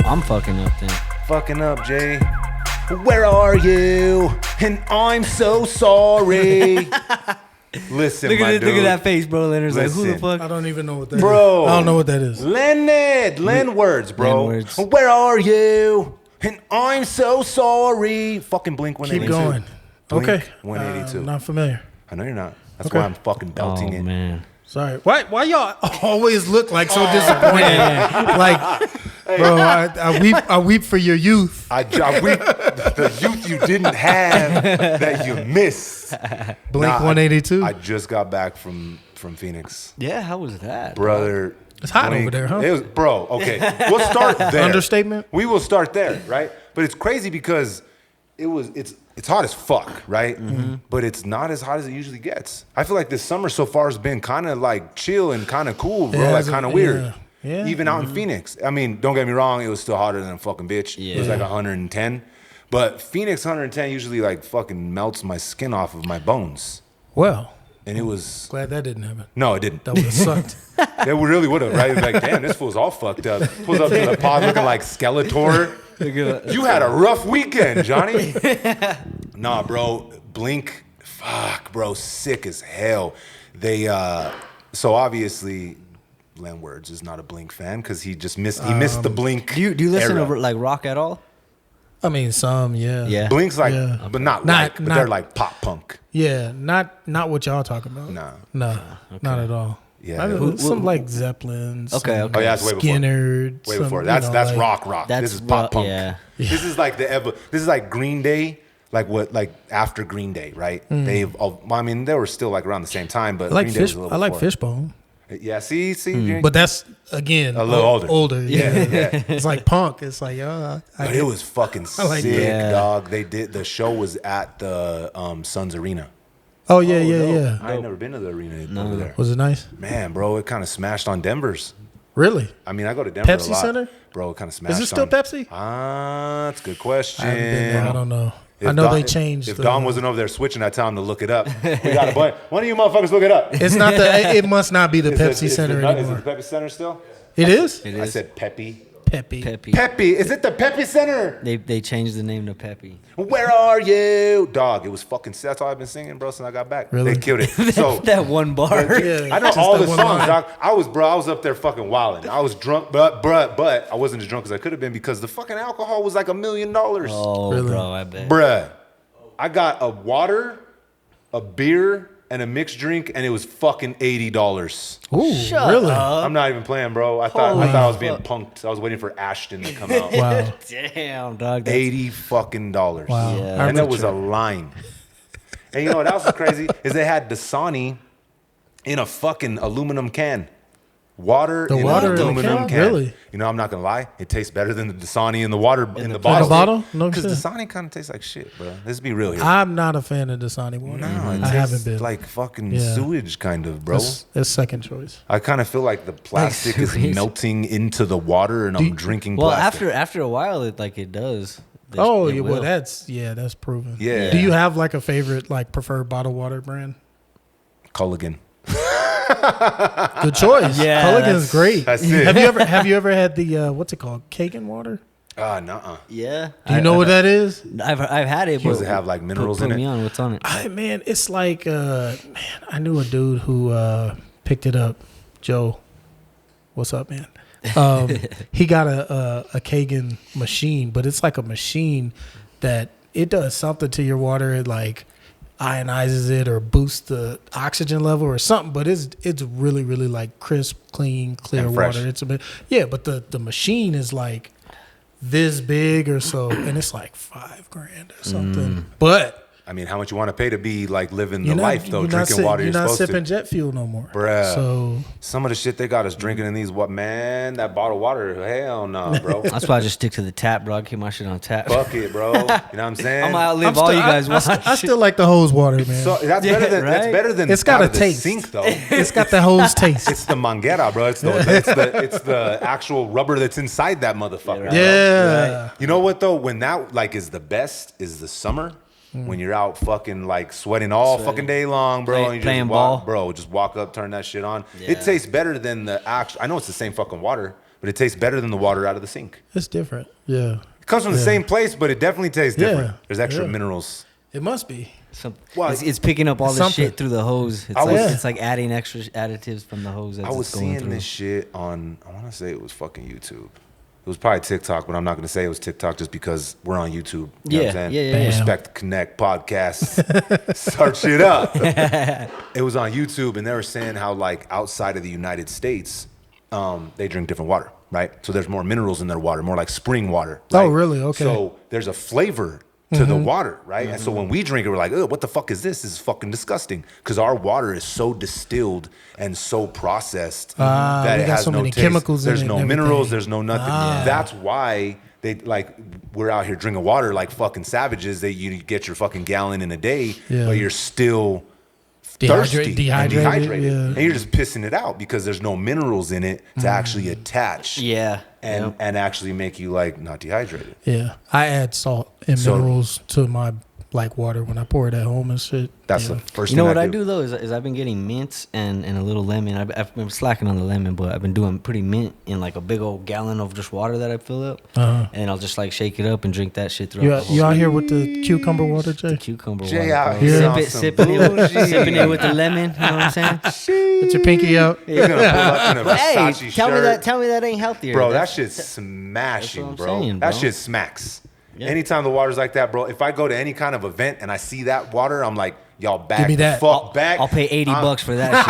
I'm fucking up then. Fucking up, Jay. Where are you? And I'm so sorry. Listen, Look my at dude. look at that face, bro. Leonard's like, who the Listen. fuck? I don't even know what that Bro. is. I don't know what that is. Len words, bro. Len-words. Where are you? And I'm so sorry. Fucking Blink 182. Keep going. Blink Okay. 182. Not familiar. I know you're not. That's Okay. why I'm fucking belting Oh it. man. Sorry. Why y'all always look like so disappointed? Like, bro, I weep for your youth. I weep the youth you didn't have that you missed. Blink 182. I just got back from Phoenix. Yeah, how was that, Brother. It's hot over there, huh? It was, bro, okay. We'll start there. Understatement? We will start there, right? But it's crazy because it's hot as fuck, right? Mm-hmm. But it's not as hot as it usually gets. I feel like this summer so far has been kind of like chill and kind of cool, bro. Yeah, like kind of weird. yeah. Yeah. Even out in Phoenix. I mean, don't get me wrong, it was still hotter than a fucking bitch. Yeah. It was like 110. But Phoenix 110 usually like fucking melts my skin off of my bones. Well, And it was... glad that didn't happen. No, it didn't. That would have sucked. It really would have, right? It was like, damn, this fool's all fucked up. Pulls up to the pod looking like Skeletor. You had a rough weekend, Johnny. Nah, bro. Blink, fuck, bro, sick as hell. They, so obviously, Len Words is not a Blink fan because he just missed the Blink. Do you listen era. to like rock at all? I mean, some, yeah. Yeah. Blink's like, Yeah. but not Not- but not- they're like pop punk. Yeah, not what y'all talking about. Nah. No, not at all. Yeah. Some like Zeppelin. Okay, some okay. Oh yeah, that's way before. Skynyrd. Way some, before. you That's know, like- rock. That's This is pop punk. yeah. This is like this is like Green Day, like after Green Day, right? They've, I mean, they were still like around the same time, but I like Green Day was fish. a little I like before. Fishbone, Yeah, see, Green- but that's again A little older. Older, yeah. yeah. It's like punk. It's like, I But get it was fucking I like sick, that. Yeah. dog. The show was at the Suns Arena. Oh yeah, yeah. I ain't never been to the arena over there. Was it nice? Man, bro, it kind of smashed on Denver's. Really? I mean, I go to Denver Pepsi a lot. Center? Bro, it kind of smashed. Is it still on- Pepsi? That's a good question. I haven't been there. I don't know. If I know Dom- they changed. If Dom wasn't over there switching, I'd tell him to look it up. We got a bunch. One of you motherfuckers look it up. It's not the. It must not be the Pepsi Center Is anymore. it the Pepsi Center still? It is. It I is. said Peppy. Peppy. Peppy. Peppy. Is it the Peppy Center? They changed the name to Peppy. Where are you? Dog, it was fucking, that's all I've been singing, bro, since I got back. Really? They killed it. So, That one bar. Yeah, I know just all that the one songs, line. dog. I was up there fucking wilding. I was drunk, but I wasn't as drunk as I could have been because the fucking alcohol was like $1 million. Oh, Really? bro, I bet. Bruh. I got a water, a beer, and a mixed drink, and it was fucking $80. Ooh, Shut really? up. I'm not even playing, bro. I thought I was being fuck. punked. I was waiting for Ashton to come out. Wow. Damn, dog. That's, $80 fucking dollars. Wow. Yeah. And there was a line. And you know what else is crazy? Is they had Dasani in a fucking aluminum can. Water The in water an in a aluminum can? Really? You know, I'm not gonna lie. It tastes better than the Dasani in the water in the the bottle. bottle? No Because shit. Dasani kind of tastes like shit, bro. Let's be real here. I'm not a fan of Dasani water. No, it I tastes haven't been. like fucking Yeah. sewage, kind of, bro. That's second choice. I kind of feel like the plastic is sewage. melting into the water, and I'm drinking well, plastic. after a while, it does. Oh, It yeah, well, will. that's proven. Yeah. Do you have like a favorite, like preferred bottled water brand? Culligan. Good choice. Yeah, Culligan's great. that's it. Have you ever had the what's it called? Kagan water? Nuh-uh. Yeah. Do you know what that is? I've had it. Does but it have like minerals put in me it? on. What's on it? Man, it's like I knew a dude who picked it up. Joe, what's up, man? He got a Kagan machine, but it's like a machine that it does something to your water. It like ionizes it or boosts the oxygen level or something. But it's really really like crisp, clean, clear And fresh. water. It's a bit but the machine is like this big or so, and it's like $5,000 or something. But I mean, how much you want to pay to be like living the you're not, life though, you're not drinking sit- water you're you're not supposed sipping to. jet fuel no more, Bruh. So Some of the shit they got us drinking in these, that bottled water, hell no, bro. That's why I just stick to the tap, bro. I keep my shit on tap. Fuck it, bro. You know what I'm saying? I'm gonna outlive all you guys. I still like the hose water, man. So that's Yeah, better than right? that's better than It's got out a of the taste. sink though. It's got the hose taste. It's the manguera, bro. It's the actual rubber that's inside that motherfucker. Yeah. You know what though? When that like is the best is the summer. When you're out fucking like sweating all fucking day long, bro, and you Playing ball. just walk up, turn that shit on. Yeah. It tastes better than the actual. I know it's the same fucking water, but but it tastes better than the water out of the sink. It's different. Yeah. It comes from the same place, but it definitely tastes different. Yeah. There's extra Yeah. minerals. It must be. Well, it's picking up all the something. shit through the hose. It's like adding extra additives from the hose. I was seeing this shit on, I want to say it was fucking YouTube. It was probably TikTok, but I'm not going to say it was TikTok just because we're on YouTube. You know what I'm saying? Yeah. Respect Connect podcast. Start shit up. It was on YouTube, and they were saying how, like, outside of the United States, they drink different water, right? So there's more minerals in their water, more like spring water. Right? Oh, really? Okay. So there's a flavor to the water, right? And so when we drink it, we're like, oh, what the fuck is this? This is fucking disgusting. Because our water is so distilled and so processed that it has so no many taste. chemicals in There's it no and minerals. everything. There's no nothing. That's why they like we're out here drinking water like fucking savages. That you get your fucking gallon in a day, but you're still thirsty, dehydrated, and you're just pissing it out because there's no minerals in it to actually attach. And actually make you like not dehydrated. Yeah, I add salt and minerals to my like water when I pour it at home and shit. That's the first You thing know what I do though is I've been getting mints and a little lemon. I've been slacking on the lemon, but I've been doing pretty mint in like a big old gallon of just water that I fill up, and I'll just like shake it up and drink that shit throughout. You out here with the cucumber water, Jay? The cucumber Jay water, out bro. here Sipping it with the lemon. You know what I'm saying? Put your pinky out. You're gonna pull up in a But hey, Versace shirt. tell me that ain't healthier, Bro, that shit's smashing, that's what bro. I'm saying, That bro. shit smacks. Yeah. Anytime the water's like that, bro, if I go to any kind of event and I see that water, I'm like, y'all back Give me the that. fuck back. I'll pay $80 for that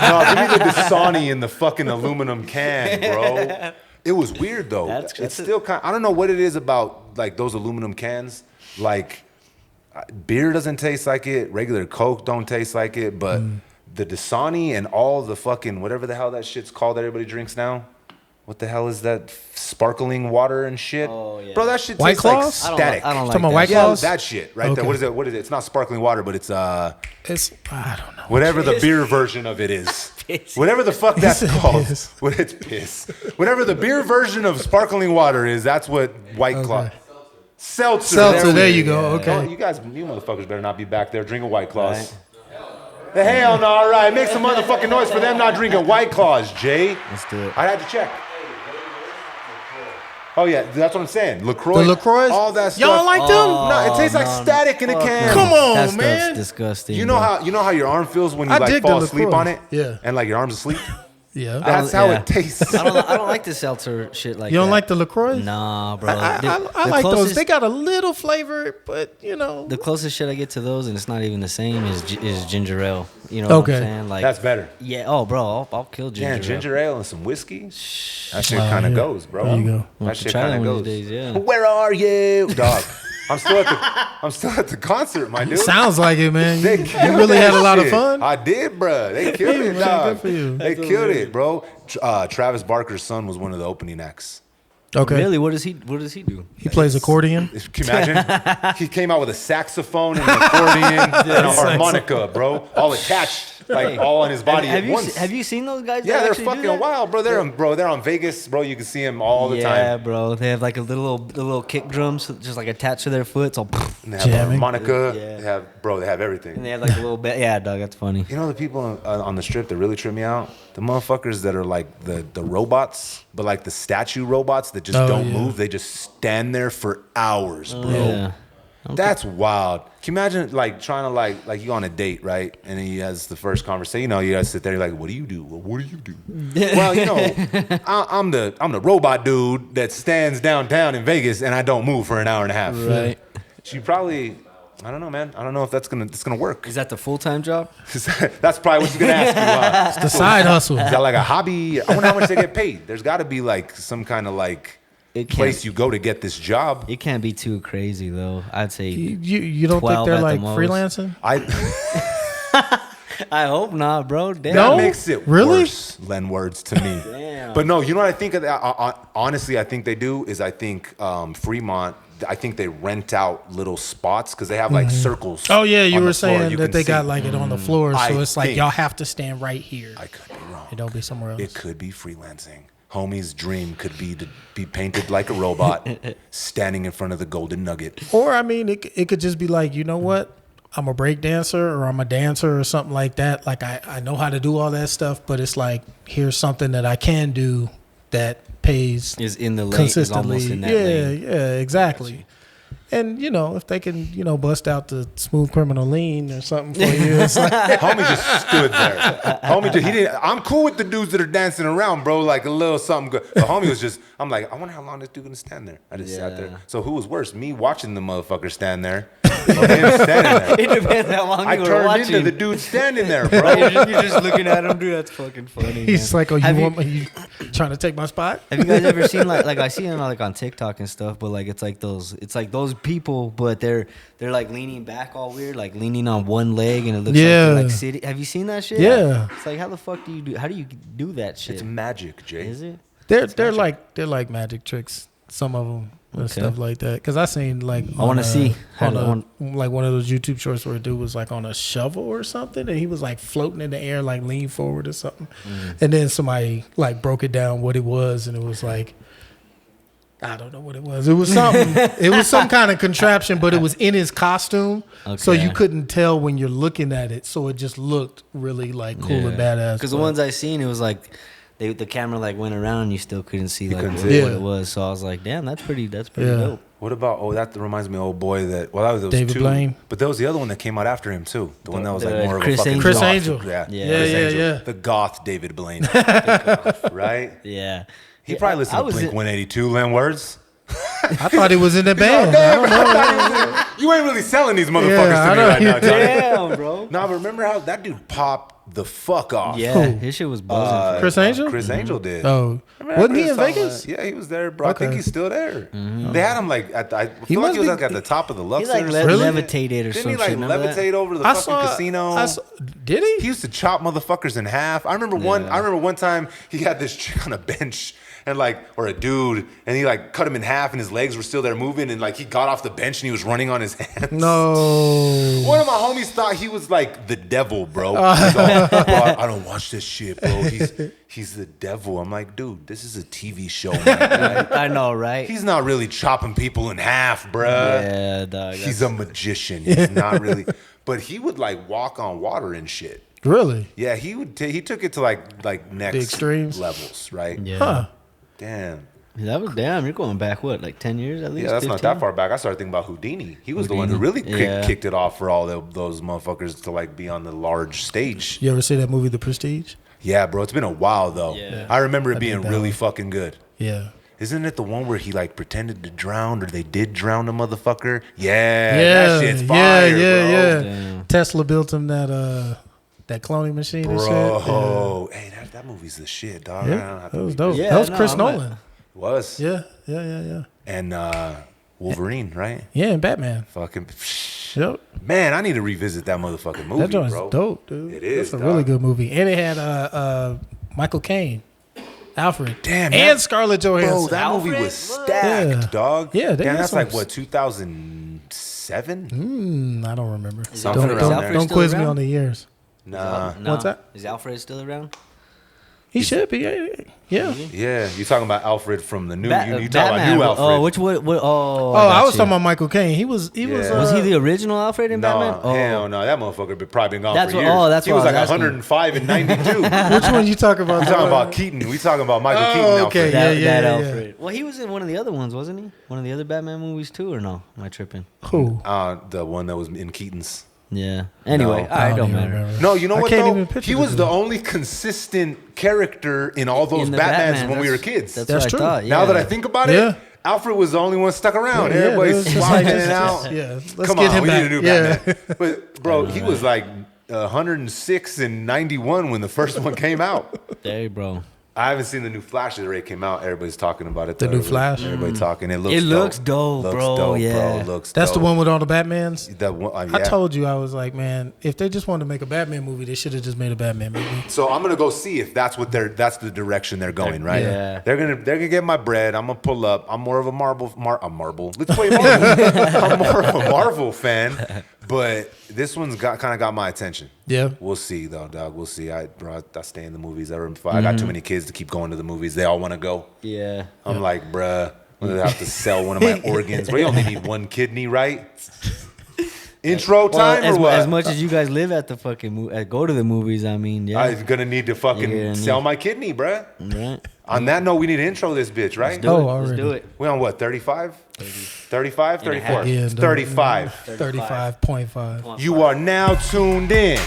Bro, no, give me the Dasani in the fucking aluminum can, bro. It was weird though. It's still kind. I don't know what it is about like those aluminum cans. Like beer doesn't taste like it. Regular Coke don't taste like it. But the Dasani and all the fucking whatever the hell that shit's called that everybody drinks now. What the hell is that sparkling water and shit? Oh, yeah. Bro, that shit White tastes like Claws? static. I don't like Talking about that. White Yeah, Claws? that shit right there. Okay. What is it? It's not sparkling water, but it's I don't know. whatever the beer version of it is. Piss. Whatever the fuck that's It's called. piss. What it's piss. Whatever the beer version of sparkling water is, that's what White Claw. Okay. Seltzer. There you go. Oh, Okay. you motherfuckers better not be back there drinking White Claws. Hell no, all right. Make some motherfucking noise for them not drinking White Claws, Jay. Let's do it. I had to check. Oh yeah, that's what I'm saying. LaCroix. The LaCroix? All that stuff. Y'all don't like them? No, it tastes like static in a can. Come on, That man. stuff's disgusting. You know how your arm feels when you I like dig fall the asleep LaCroix. on it? Yeah. And like your arm's asleep? Yeah. That's how it tastes. I don't like the seltzer shit like that. You don't like the LaCroix? Nah, bro. I like those. They got a little flavor, but you know. The closest shit I get to those, and it's not even the same, is ginger ale. You know what I'm saying? Like That's better. Yeah. Oh, bro, I'll kill ginger Yeah, ale. ginger ale and some whiskey. That shit Wow, kind of yeah. goes, bro. There you go. That Want shit to try kind that of one goes. these days, yeah. Where are you, dog? I'm still at the concert, my dude. Sounds like it, man. They You killed really that had a lot of shit. fun. I did, bro. They killed Hey, it, man, dog. good for you. They killed it, bro. Travis Barker's son was one of the opening acts. Okay. Really? What does he do? He plays accordion. Can you imagine? He came out with a saxophone and an accordion and a harmonica, bro, all attached, like all on his body have at you once. have you seen those guys? Yeah, that they're actually do fucking that? wild, bro. They're on Vegas, bro. You can see them all the Yeah, time. bro. They have like the little kick drums just like attached to their foot. So And they have a Jamming. harmonica. Yeah. They have everything. and they have like a little bit. Yeah, dog. That's funny. You know the people on the strip that really trip me out? The motherfuckers that are like the robots, but like the statue robots that just don't move. They just stand there for hours, bro. Yeah. That's wild. Can you imagine like trying to like you on a date, right? And he has the first conversation. You know, you guys sit there. You're like, "What do you do? Well, what do you do?" Well, you know, I'm the robot dude that stands downtown in Vegas and I don't move for an hour and a half. Right. She probably. I don't know, man. I don't know if that's gonna work. Is that the full-time job? That's probably what she's gonna ask you. It's the side hustle. Is that like a hobby? I wonder how much they get paid. There's got to be like some kind of like place you go to get this job. It can't be too crazy though. I'd say You don't think 12 they're at the like most. freelancing? I hope not, bro. Damn. No? That makes it Really? worse, Len words to me. Damn. But no, you know what I think of that? Honestly, I think they do is I think Fremont, I think they rent out little spots because they have like circles. Oh yeah, you on were the floor saying you that can they got see. like it on the floor, so I it's like think- y'all have to stand right here. I could be wrong. It don't be somewhere else. It could be freelancing. Homie's dream could be to be painted like a robot, standing in front of the Golden Nugget. Or I mean, it could just be like, you know what? I'm a break dancer or I'm a dancer or something like that. Like I know how to do all that stuff, but it's like here's something that I can do that pays is in the lane, consistently. is almost in that lane. Yeah, exactly. And if they can, bust out the Smooth Criminal Lean or something for you, it's like, Homie just stood there. He didn't. I'm cool with the dudes that are dancing around, bro. Like a little something good. The homie was just. I'm like, I wonder how long this dude gonna stand there. I just sat there. So who was worse, me watching the motherfucker stand there, or him standing there? It depends how long I you were turned watching. into the dude standing there, bro. You're just looking at him, dude. That's fucking funny. he's man. like, oh, you trying to take my spot? Have you guys ever seen like I see him like on TikTok and stuff, but like it's like those people, but they're like leaning back all weird, like leaning on one leg, and it looks like they're like sitting. Have you seen that shit? Yeah. It's like, how the fuck do you do? How do you do that shit? It's magic, Jay. Is it? They're like magic tricks. Some of them and stuff like that. Because I seen like I want to see like one of those YouTube shorts where a dude was like on a shovel or something, and he was like floating in the air, like lean forward or something. And then somebody like broke it down what it was, and it was like, I don't know what it was. It was something. It was some kind of contraption, but it was in his costume, so you couldn't tell when you're looking at it. So it just looked really like cool and badass. Because the ones I seen, it was like the camera like went around, and you still couldn't see like what it was. So I was like, damn, that's pretty dope. What about that reminds me of old boy that that was David two, Blaine. But there was the other one that came out after him too. The one that was like more of a Chris fucking Angel. Chris goth. Angel. Yeah. Chris Yeah. The goth David Blaine. Right? Yeah. He probably listened to Blink 182, Lynn Words. I thought he was in the band. I don't know. You ain't really selling these motherfuckers to me right now, Johnny. Damn, bro. Nah, but remember how that dude popped the fuck off? Yeah, his shit was buzzing. Chris Angel? Chris Angel did. Oh, Remember wasn't he that in song, Vegas? Yeah, he was there, bro. Okay. I think he's still there. They had him like at the, I He feel like must he was be- like at the top of the He Luxor. like or something. levitated or Didn't some he like shit. Remember that? levitate over the I fucking saw casino? Did he? He used to chop motherfuckers in half. I remember one time he had this chick on a bench and or a dude, and he like cut him in half, and his legs were still there moving, and like he got off the bench and he was running on his hands. No. One of my homies thought he was like the devil, bro. He's all, "Bro, I don't watch this shit, bro. He's the devil." I'm like, dude, this is a TV show, man. I know, right? He's not really chopping people in half, bruh. Yeah, dog. He's a magician. He's not really, but he would like walk on water and shit. Really? Yeah, he would. He took it to like next The extremes? levels, right? Yeah. Huh. Damn. That was damn. You're going back what, like 10 years at least? Yeah, that's 15? not that far back. I started thinking about Houdini. He was the one who really kicked it off for all those motherfuckers to like be on the large stage. You ever see that movie, The Prestige? Yeah, bro. It's been a while though. Yeah. I remember it being did that really one. fucking good. Yeah. Isn't it the one where he like pretended to drown or they did drown a motherfucker? Yeah, that shit's fire, bro. Damn. Tesla built him that cloning machine and shit. Bro, hey, that movie's the shit, dog. Yeah, that was dope. Yeah, that was no, Chris I'm like- Nolan. Was. Yeah. And Wolverine, right? Yeah, and Batman. Fucking Yep. man, I need to revisit that motherfucking movie, That joint's bro. dope, dude. It is, It's a dog. really good movie. And it had Michael Caine, Alfred. Damn, and that- Scarlett Bro, Johansson. that movie Alfred? was stacked, Yeah. dog. Yeah, they damn, had that's like some- what 2007. I don't remember. Something Alfred- around is there. Alfred Don't still quiz me around? on the years. Nah, No. What's that? Is Alfred still around? He should be. Yeah. yeah, you talking about Alfred from the new? you talking Batman. about new Alfred? Oh, which what? Oh, I I was got talking you. about Michael Caine. He was. Yeah. Was he the original Alfred in Batman? No, hell no. That motherfucker probably been gone That's for what- years. oh, that's he what was I like was asking. 105 and 92. Which one you talking about? We talking about Keaton. We talking about Michael Oh, Keaton. okay. Alfred. That, Yeah, that yeah. Alfred. Well, he was in one of the other ones, wasn't he? One of the other Batman movies too, or no? Am I tripping? Who? The one that was in Keaton's. Yeah. Anyway, No. all right, don't even matter. remember. No, you know I what can't though? even picture He the was the dude. only consistent character in all those In the Batmans Batman, when we were that's- kids. That's, That's what true. I thought. Now yeah. that I think about it, Yeah. Alfred was the only one stuck around. Yeah, it Everybody's was just swapping like- in and out. Yeah, let's Come get on, him we back. need a new Yeah. Batman. But bro, he was like 106 and 91 when the first one came out. Hey, bro. I haven't seen the new Flash that already came out. Everybody's talking about it. The though. new Flash? Everybody talking. It looks. It looks dope, Looks bro. dope, Yeah. bro. Looks. That's the dope. one with all the Batmans. That one, I yeah. told you, I was like, man, if they just wanted to make a Batman movie, they should have just made a Batman movie. So I'm gonna go see if that's the direction they're going, right? Yeah. They're gonna get my bread. I'm gonna pull up. I'm more of a Marvel. Let's play Marvel. I'm more of a Marvel fan, but this one's kind of got my attention. Yeah. We'll see though, dog. We'll see. I stay in the movies. I got too many kids to keep going to the movies. They all want to go. Yeah. I'm like, bruh, I'm gonna have to sell one of my organs. We only need one kidney, right? Intro time as, or what? as much as you guys live at the fucking go to the movies, I mean, yeah. I'm gonna need to fucking You're gonna sell need- my kidney, bruh. Right. On that note, we need to intro this bitch, right? Let's do it. We on what, 35? 35? 34? Yeah, 35. 35.5. You are now tuned in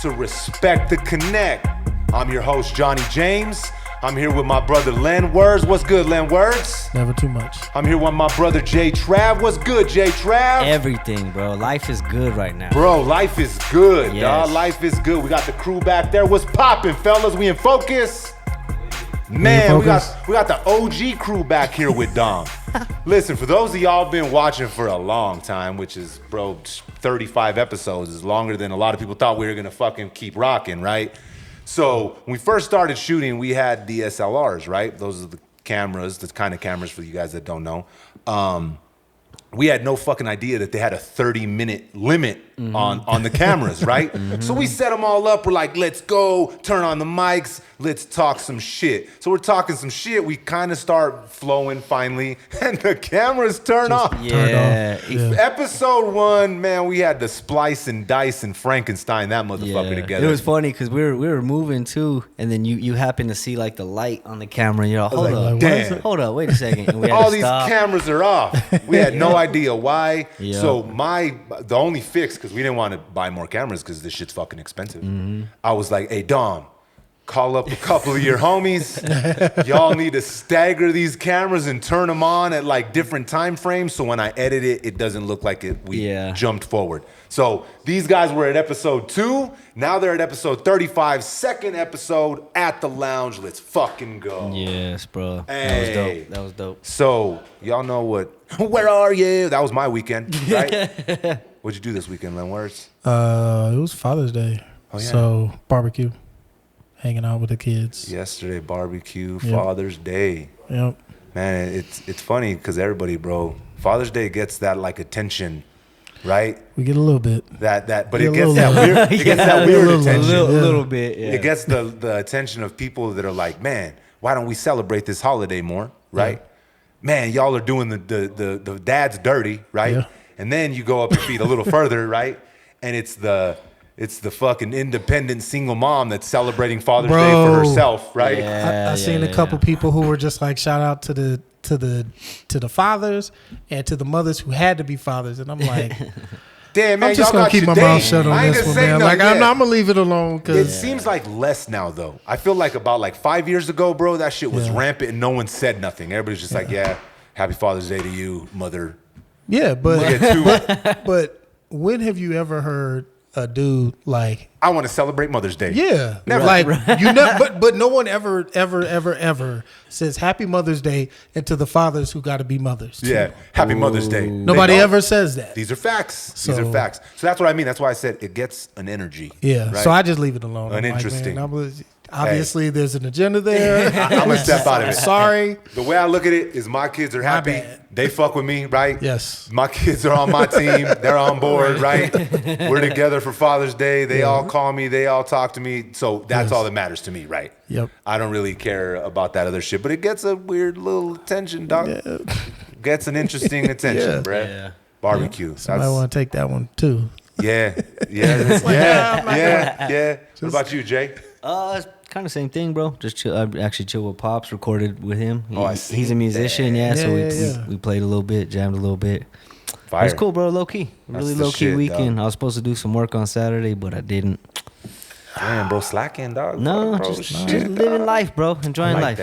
to Respect the Connect. I'm your host, Johnny James. I'm here with my brother, Len Words. What's good, Len Words? Never too much. I'm here with my brother, Jay Trav. What's good, Jay Trav? Everything, bro. Life is good right now. Bro, life is good, Yes. dog. Life is good. We got the crew back there. What's poppin', fellas? We in focus? Man, we got the OG crew back here with Dom. Listen, for those of y'all been watching for a long time, which is, bro, 35 episodes is longer than a lot of people thought we were gonna fucking keep rocking, right? So when we first started shooting, we had DSLRs, right? Those are the cameras, the kind of cameras for you guys that don't know. We had no fucking idea that they had a 30-minute limit on the cameras, right? So we set them all up. We're like, let's go, turn on the mics, let's talk some shit. So we're talking some shit. We kind of start flowing finally, and the cameras turn off. Yeah. Episode 1, man, we had to splice and dice and Frankenstein that motherfucker together. It was funny because we were moving too, and then you happen to see like the light on the camera. And you're all, hold up, damn. hold up, wait a second. And we had All to these stop. cameras are off. We had no idea why. Yeah. So the only fix, because we didn't want to buy more cameras because this shit's fucking expensive. I was like, hey, Dom, call up a couple of your homies. Y'all need to stagger these cameras and turn them on at like different time frames. So when I edit it, it doesn't look like we jumped forward. So these guys were at episode 2. Now they're at episode 35, second episode at the lounge. Let's fucking go. Yes, bro. Hey. That was dope. So y'all know where are you? That was my weekend, right? What'd you do this weekend, Len Words? It was Father's Day. Oh, yeah. So barbecue, hanging out with the kids. Yesterday, barbecue, Father's Day. Yep. Man, it's funny because everybody, bro, Father's Day gets that like attention, right? We get a little bit. But it gets that weird. It gets that weird attention. A little bit. Yeah. It gets the attention of people that are like, man, why don't we celebrate this holiday more, right? Yeah. Man, y'all are doing the dads dirty, right? Yeah. And then you go up your feet a little further, right? And it's the fucking independent single mom that's celebrating Father's Day for herself, right? I seen a couple people who were just like, shout out to the fathers and to the mothers who had to be fathers, and I'm like, damn, man, I'm just gonna keep my mouth shut on this one, man. Like I'm gonna leave it alone. It seems like less now, though. I feel like about like 5 years ago, bro, that shit was rampant and no one said nothing. Everybody's just like, happy Father's Day to you, mother. Yeah, but when have you ever heard a dude like, I want to celebrate Mother's Day? Yeah, never. Like you know, but no one ever says Happy Mother's Day and to the fathers who got to be mothers. Too. Yeah, Happy Mother's Day. Nobody ever says that. These are facts. These are facts. So that's what I mean. That's why I said it gets an energy. Yeah. Right? So I just leave it alone. Uninteresting. Like, man, obviously, there's an agenda there. I'm gonna step out of it. Sorry. The way I look at it is my kids are happy. They fuck with me, right? Yes. My kids are on my team. They're on board, right? We're together for Father's Day. They all call me. They all talk to me. So that's all that matters to me, right? Yep. I don't really care about that other shit, but it gets a weird little attention, dog. Yeah. Gets an interesting attention, bruh. Yeah. Barbecue. Somebody want to take that one too. Yeah. What about you, Jay? Kind of same thing, bro. Just chill. I actually chill with Pops. Recorded with him. I see. He's a musician, so we played a little bit, jammed a little bit. Fire. It was cool, bro. Low key, really low key weekend. Dog. I was supposed to do some work on Saturday, but I didn't. Damn, bro, slacking, dog. No, bro, just living life, bro. Enjoying life.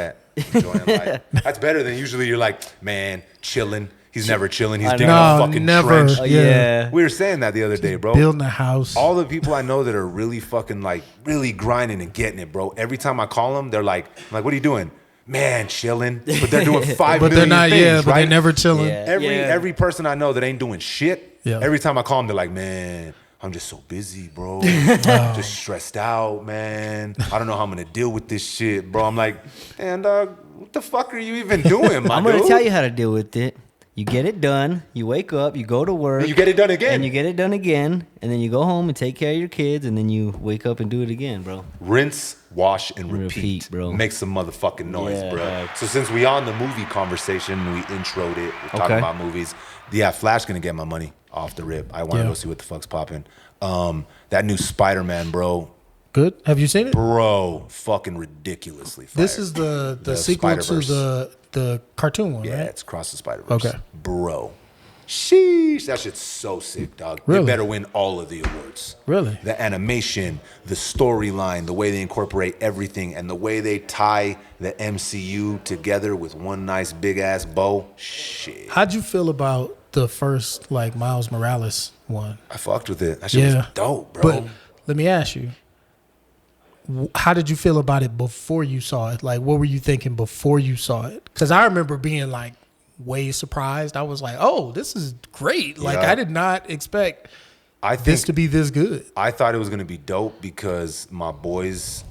Enjoying life. That's better than usually you're like, man, chilling. He's never chilling. He's digging a fucking trench. Yeah. We were saying that the other day, bro. Building a house. All the people I know that are really fucking like, really grinding and getting it, bro. Every time I call them, they're like, what are you doing? Man, chilling. But they're doing 5 but million they're not, things, but right? they're never chilling. Yeah. Every person I know that ain't doing shit, every time I call them, they're like, man, I'm just so busy, bro. Just stressed out, man. I don't know how I'm gonna deal with this shit, bro. I'm like, man, dog, what the fuck are you even doing, my I'm gonna tell you how to deal with it. You get it done. You wake up. You go to work. And you get it done again. And you get it done again. And then you go home and take care of your kids. And then you wake up and do it again, bro. Rinse, wash, and repeat, bro. Make some motherfucking noise, bro. So since we on the movie conversation, we introed it. We're talking about movies. Yeah, Flash gonna get my money off the rip. I want to go see what the fuck's popping. That new SpiderMan, bro. Good. Have you seen it? Bro, fucking ridiculously fire. This is the sequel to the cartoon one, yeah, right? it's Across the Spider-Verse. Okay. Bro. Sheesh. That shit's so sick, dog. Really? They better win all of the awards. Really? The animation, the storyline, the way they incorporate everything, and the way they tie the MCU together with one nice big-ass bow. Shit. How'd you feel about the first, like, Miles Morales one? I fucked with it. That shit was dope, bro. But let me ask you, how did you feel about it before you saw it? Like, what were you thinking before you saw it? Because I remember being, like, way surprised. I was like, oh, this is great. Like, I did not expect this to be this good. I thought it was going to be dope because my boys,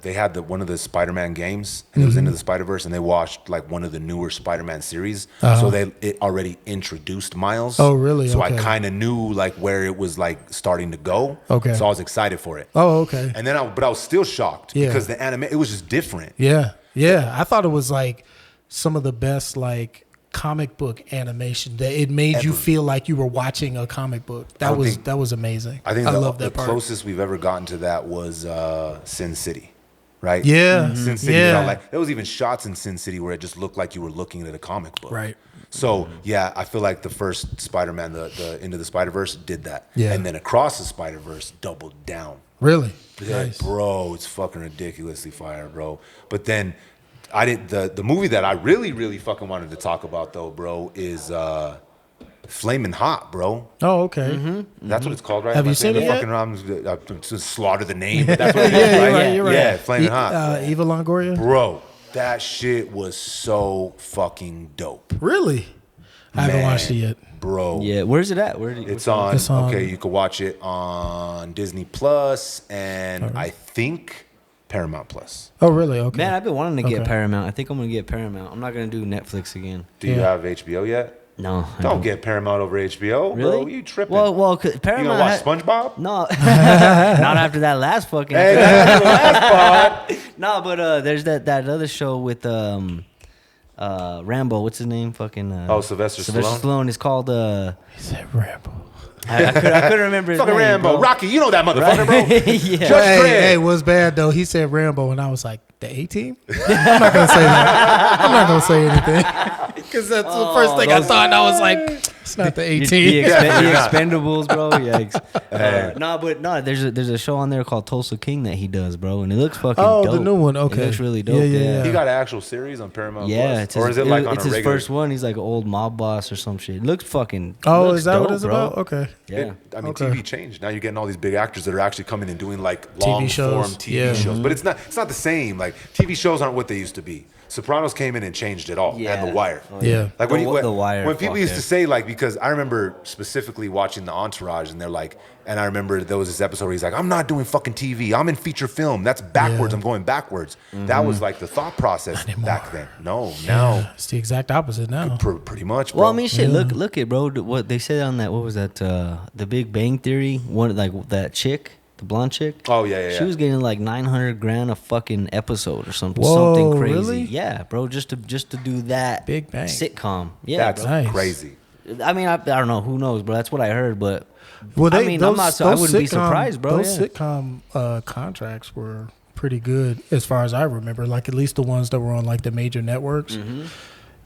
they had one of the Spider-Man games, and it was Into the Spider-Verse, and they watched like one of the newer Spider-Man series. So it already introduced Miles. Oh, really? So okay. I kind of knew like where it was like starting to go. Okay. So I was excited for it. Oh, okay. And then but I was still shocked because the anime, it was just different. Yeah. Yeah. I thought it was like some of the best like comic book animation that it made you feel like you were watching a comic book. That was amazing. I think I love that the part. closest we've ever gotten to that was Sin City, right? Yeah. Sin City. There was even shots in Sin City where it just looked like you were looking at a comic book. Right. So yeah, I feel like the first Spider-Man, the Into the Spider-Verse, did that. Yeah. And then Across the Spider-Verse doubled down. Really? Yeah, Nice. bro, it's fucking ridiculously fire, bro. But then the movie that I really, really fucking wanted to talk about though, bro, is Flammin' Hot, bro. Oh, okay. That's what it's called, right? Have you seen it yet? Fucking around, to slaughter the name, but that's what it is, right? You're right. Yeah, Flammin' Hot. Eva Longoria? Bro, that shit was so fucking dope. Really? I haven't watched it yet. Bro. Yeah, where's it at? It's on, okay, you can watch it on Disney Plus and I think Paramount Plus. Oh, really? Okay. Man, I've been wanting to get Okay. Paramount. I think I'm gonna get Paramount. I'm not gonna do Netflix again. Do you have HBO yet? No. I Don't get Paramount over HBO, Really? bro. You tripping? Well, 'cause Paramount. You gonna watch SpongeBob? No, not after that last fucking. Hey, that's the last part. No, but there's that other show with Rambo. What's his name? Fucking. Sylvester Stallone. It's called. He said Rambo. I couldn't remember his Fucking name. Rambo. Bro. Rocky, you know that motherfucker, bro. Yeah. Judge Dredd. Hey, it was bad though. He said Rambo, and I was like, the A-Team? I'm not gonna say that. I'm not gonna say anything because that's the first thing I thought. And I was like, it's not the A-Team. The Expendables, bro. Yikes. There's a show on there called Tulsa King that he does, bro, and it looks fucking dope. the new one. Okay, It looks really dope. Yeah. He got an actual series on Paramount Yeah, Plus? Or is it like on it's a his regular? first one. He's like an old mob boss or some shit. It looks fucking. Oh, looks is that dope, what it's bro. about? Okay. Yeah. Okay. TV changed. Now you're getting all these big actors that are actually coming and doing like TV long shows. form TV shows. But it's not the same. Like TV shows aren't what they used to be. Sopranos came in and changed it all, and The Wire. Yeah. Like The Wire, when people fuck used yeah. to say like, because I remember specifically watching The Entourage, and they're like, and I remember there was this episode where he's like, I'm not doing fucking TV. I'm in feature film. That's backwards. Yeah. I'm going backwards. That was like the thought process back then. No, now It's the exact opposite now. pretty much, bro. Well, I mean, shit. Look at bro. What they said on that. What was that? The Big Bang Theory. One like that chick, the blonde chick. Oh yeah. She was getting like $900,000 a fucking episode or something. Whoa, something crazy. really? Yeah, bro. Just to do that Big Bang. sitcom. Yeah, That's bro. Nice. crazy. I mean, I don't know. Who knows, bro? That's what I heard. But Well, I mean, I'm not. I wouldn't be surprised, bro. Those Yeah. sitcom contracts were pretty good as far as I remember. Like at least the ones that were on like the major networks.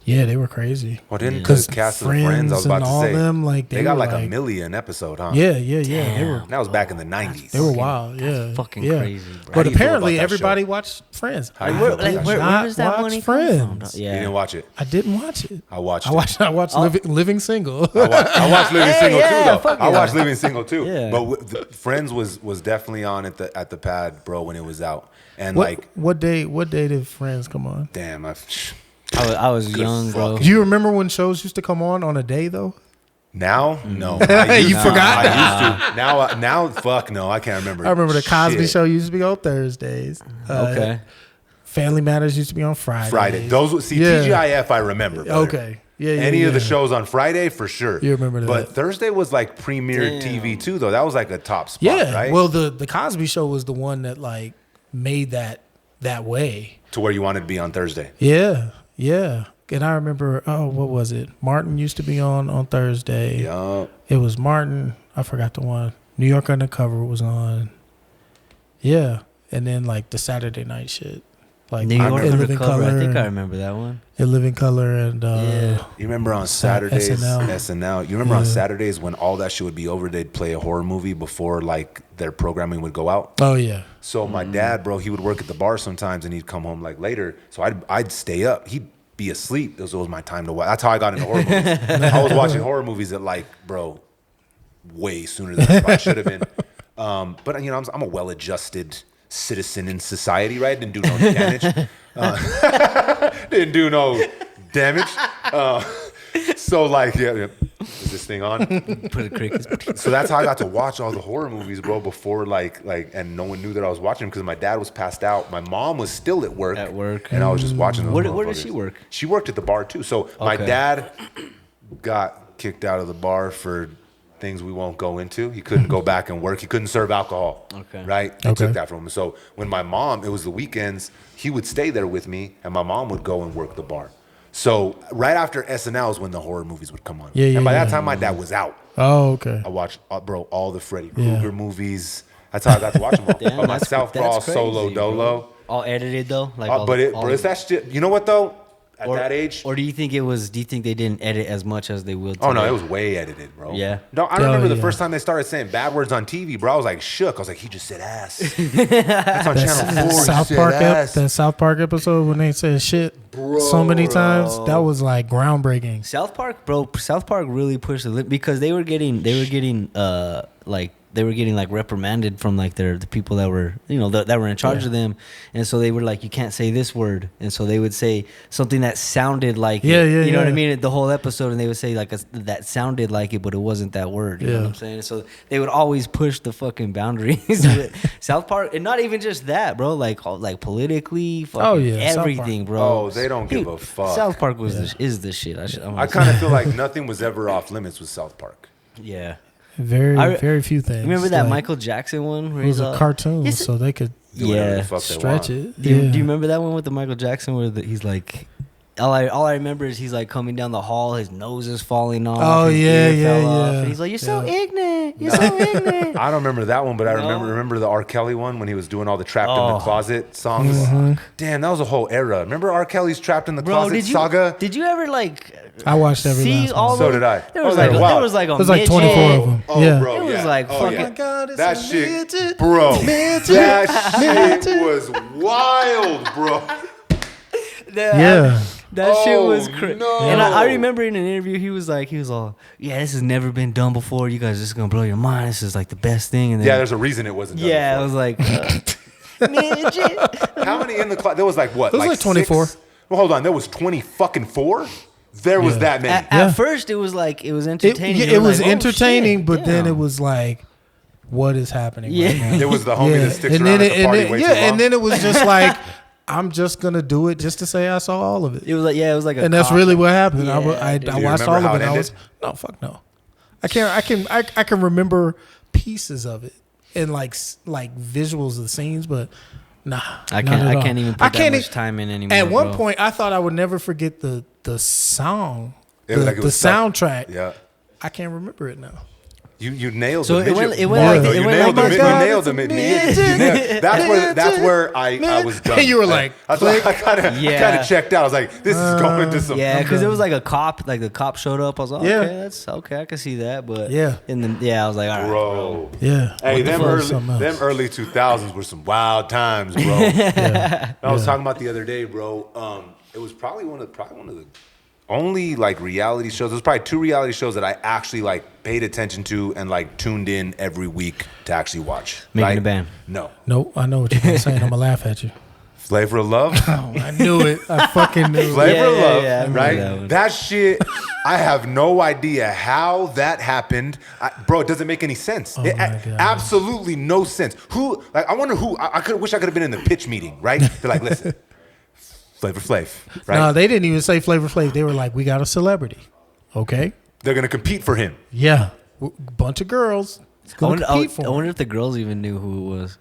Yeah, they were crazy. Well, didn't Because the cast of Friends, I was about and to all say, them, like, they got were like $1 million episode, huh? Yeah. They were That was back in the 90s. they were wild. Yeah, fucking yeah. crazy, bro. How But do you feel apparently about that everybody show? watched Friends. How do you feel about Like, that where show? does that watch money come from? Friends. You Yeah. didn't watch it. I didn't watch it. I watched I watched Living Single. I watched Living Single yeah, too, though. fuck I yeah. watched Living Single too. Yeah. But Friends was definitely on at the pad, bro, when it was out. And what day did Friends come on? damn, I was young, bro. Do you remember when shows used to come on a day though? now, no. You forgot? I used to. Now, fuck no. I can't remember. I remember the Cosby Shit. Show used to be on Thursdays. Okay. Family Matters used to be on Friday. Friday. Those Yeah. TGIF I remember. Brother. Okay. Yeah. Any of the shows on Friday for sure. You remember that. But Thursday was like premiere TV too, though. That was like a top spot, Yeah. right? Well, the Cosby Show was the one that like made that way. To where you wanted to be on Thursday. Yeah. And I remember, what was it? Martin used to be on Thursday. Yeah. It was Martin. I forgot the one. New York Undercover was on. Yeah, and then like the Saturday night shit, like New York In Living Undercover. Color. I think I remember that one. In Living Color and Yeah. You remember on Saturdays, SNL. SNL. You remember on Saturdays when all that shit would be over, they'd play a horror movie before like their programming would go out. Oh yeah. So my dad, bro, he would work at the bar sometimes, and he'd come home like later. So I'd stay up. He'd be asleep. It was my time to watch. That's how I got into horror movies. I was watching horror movies at like, bro, way sooner than I should have been. But you know, I'm a well-adjusted citizen in society, right? Didn't do no damage. Didn't do no damage. So like, yeah, is this thing on? Put a cricket. So that's how I got to watch all the horror movies, bro. Before like, and no one knew that I was watching them because my dad was passed out. My mom was still at work. And I was just watching them. Where did she work? She worked at the bar too. So my dad got kicked out of the bar for things we won't go into. He couldn't go back and work. He couldn't serve alcohol. Okay. Right? They took that from him. So when my mom, it was the weekends, he would stay there with me, and my mom would go and work the bar. So right after SNL is when the horror movies would come on. And by that time, my dad was out. Oh, okay. I watched, bro, all the Freddy Krueger movies. That's how I got to watch them all. Damn, My Southpaw, Solo, Dolo. Bro. All edited though? Like But it's that shit. You know what, though? At that age. Or do you think they didn't edit as much as they will today? Oh, no, it was way edited, bro. Yeah. No, I remember the first time they started saying bad words on TV, bro. I was like shook. I was like, he just said ass. That's on Channel 4. That South Park episode when they said shit so many times. That was like groundbreaking. South Park, bro. South Park really pushed the limit because they were getting like reprimanded from like the people that were that were in charge of them, and so they were like, you can't say this word, and so they would say something that sounded like you know what I mean, the whole episode, and they would say like that sounded like it, but it wasn't that word. You know what I'm saying? So they would always push the fucking boundaries. With South Park, and not even just that, bro. Like politically, fucking everything, bro. Oh, they don't give a fuck. South Park is the shit. I kind of feel like nothing was ever off limits with South Park. Yeah. Very few things. Remember that Michael Jackson one? Where it was a cartoon, so they could stretch it. Do you remember that one with the Michael Jackson where he's like, all I remember is he's like coming down the hall, his nose is falling off. Oh his ear fell off, and he's like, "You're so ignorant. You're so ignorant." I don't remember that one, but I remember the R. Kelly one when he was doing all the Trapped in the Closet songs. Damn, that was a whole era. Remember R. Kelly's Trapped in the Closet saga? Did you ever like? I watched every last one. So did I. There was like 24 of them. Oh, bro, it was like fucking. Oh my God, that shit, bro. That shit was wild, bro. That shit was crazy. No. And I remember in an interview, he was all, yeah, this has never been done before. You guys are just going to blow your mind. This is like the best thing. And then, there's a reason it wasn't done before. I was like, midget. How many in the class? There was like what? There was like 24. 6? Well, hold on. There was 24? There was that many. At first, it was entertaining. It was entertaining, but then it was like, what is happening right now? It was the homie that sticks around at the party way too long. And then it was just like, I'm just gonna do it just to say I saw all of it. It was like, and that's really what happened. I watched all of it. And fuck no. I can remember pieces of it and like visuals of the scenes, but nah. I can't even put that much time in anymore. At one point, I thought I would never forget the song, the soundtrack. Yeah, I can't remember it now. You nailed so the midget. You nailed the midget. That's where I was done. You were like, I kind of checked out. I was like, this is going to some. Yeah, because it was like a cop. Like the cop showed up. I was like, okay, that's okay. I can see that. But I was like, all right, bro. Yeah. Hey, them early 2000s were some wild times, bro. I was talking about the other day, bro. It was probably one of the only like reality shows. There's probably 2 reality shows that I actually like paid attention to and like tuned in every week to actually watch. Making a Band. No. Nope. I know what you're gonna say. And I'm gonna laugh at you. Flavor of Love. Oh, I knew it. I fucking knew it. Flavor of Love. Right. That shit. I have no idea how that happened, bro. It doesn't make any sense. Absolutely no sense. Who? Like, I wonder who. I wish I could have been in the pitch meeting. Right. They're like, listen. Flavor Flav, right? No, they didn't even say Flavor Flav. They were like, we got a celebrity. Okay. They're going to compete for him. Yeah. Bunch of girls. I wonder if the girls even knew who it was.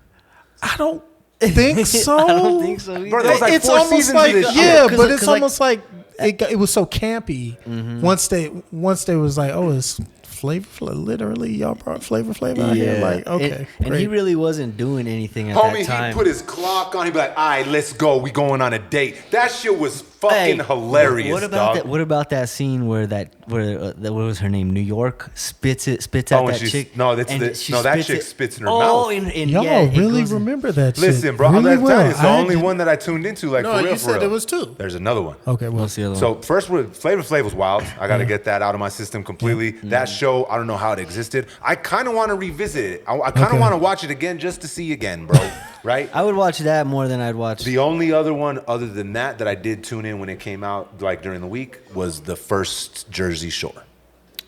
I don't think so. I don't think so either. Bro, there was like it's 4 almost seasons like, of this but it's almost like it was so campy. Once they was like, oh, it's Flavor. Literally, y'all brought Flavor out here. Like, okay, and he really wasn't doing anything at Homie, that time. he put his clock on. He'd be like, all right, let's go. We going on a date. That shit was fucking hilarious, what about dog. that? What about that scene where what was her name? New York spits at that chick. No, that chick spits in her mouth. Y'all really remember that? Listen, shit bro, really I'm well. It's the only one that I tuned into. Like, no, for real, you said there was two. There's another one. Okay, what's the other one? So first, Flavor Flav was wild. I got to get that out of my system completely. That show, I don't know how it existed. I kind of want to revisit it. I kind of want to watch it again just to see again, bro. Right? I would watch that more than I'd watch. The only other one other than that I did tune in when it came out, like during the week, was the first Jersey Shore.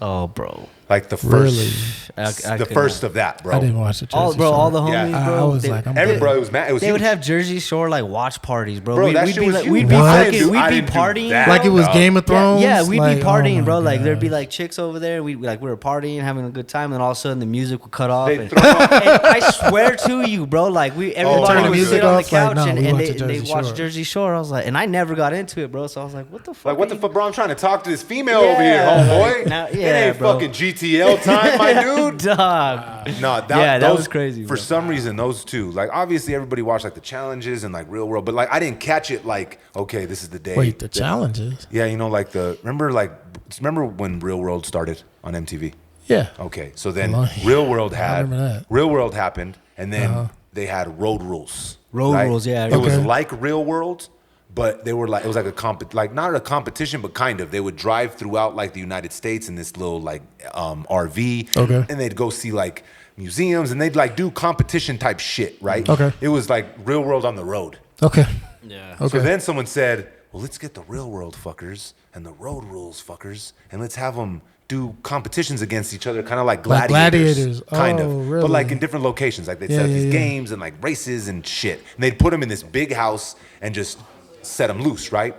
Oh, bro. Like the first, the first of that, bro. I didn't watch it. All the homies, bro. I was like, everybody was mad. It was they would have Jersey Shore like watch parties, bro. Bro, that shit was huge. We'd be partying, like it was Game of Thrones. Yeah, we'd like, be partying, bro. God. Like there'd be like chicks over there. We were partying, having a good time, and all of a sudden the music would cut off. And I swear to you, bro, like everybody would sit on the couch and they watch Jersey Shore. I was like, and I never got into it, bro. So I was like, what the fuck? Like what the fuck, bro? I'm trying to talk to this female over here, homeboy. It ain't fucking GTL time, my dude. Dog. No, that was crazy. For some reason, those two, like obviously everybody watched like the challenges and like Real World, but like I didn't catch it. Like, okay, this is the day. Wait, the challenges? Yeah, you know, like remember when Real World started on MTV? Yeah. Okay, so then Real World happened, and then they had Road Rules. Rules, yeah. It was like Real World. But they were like, it was like not a competition, but kind of. They would drive throughout like the United States in this little like RV, and they'd go see like museums, and they'd like do competition type shit, right? Okay. It was like Real World on the road. Okay. Yeah. Okay. So then someone said, well, let's get the Real World fuckers and the Road Rules fuckers, and let's have them do competitions against each other, kind of like gladiators. Kind of. Really? But like in different locations. Like they'd set up these games and like races and shit. And they'd put them in this big house and just set them loose, right?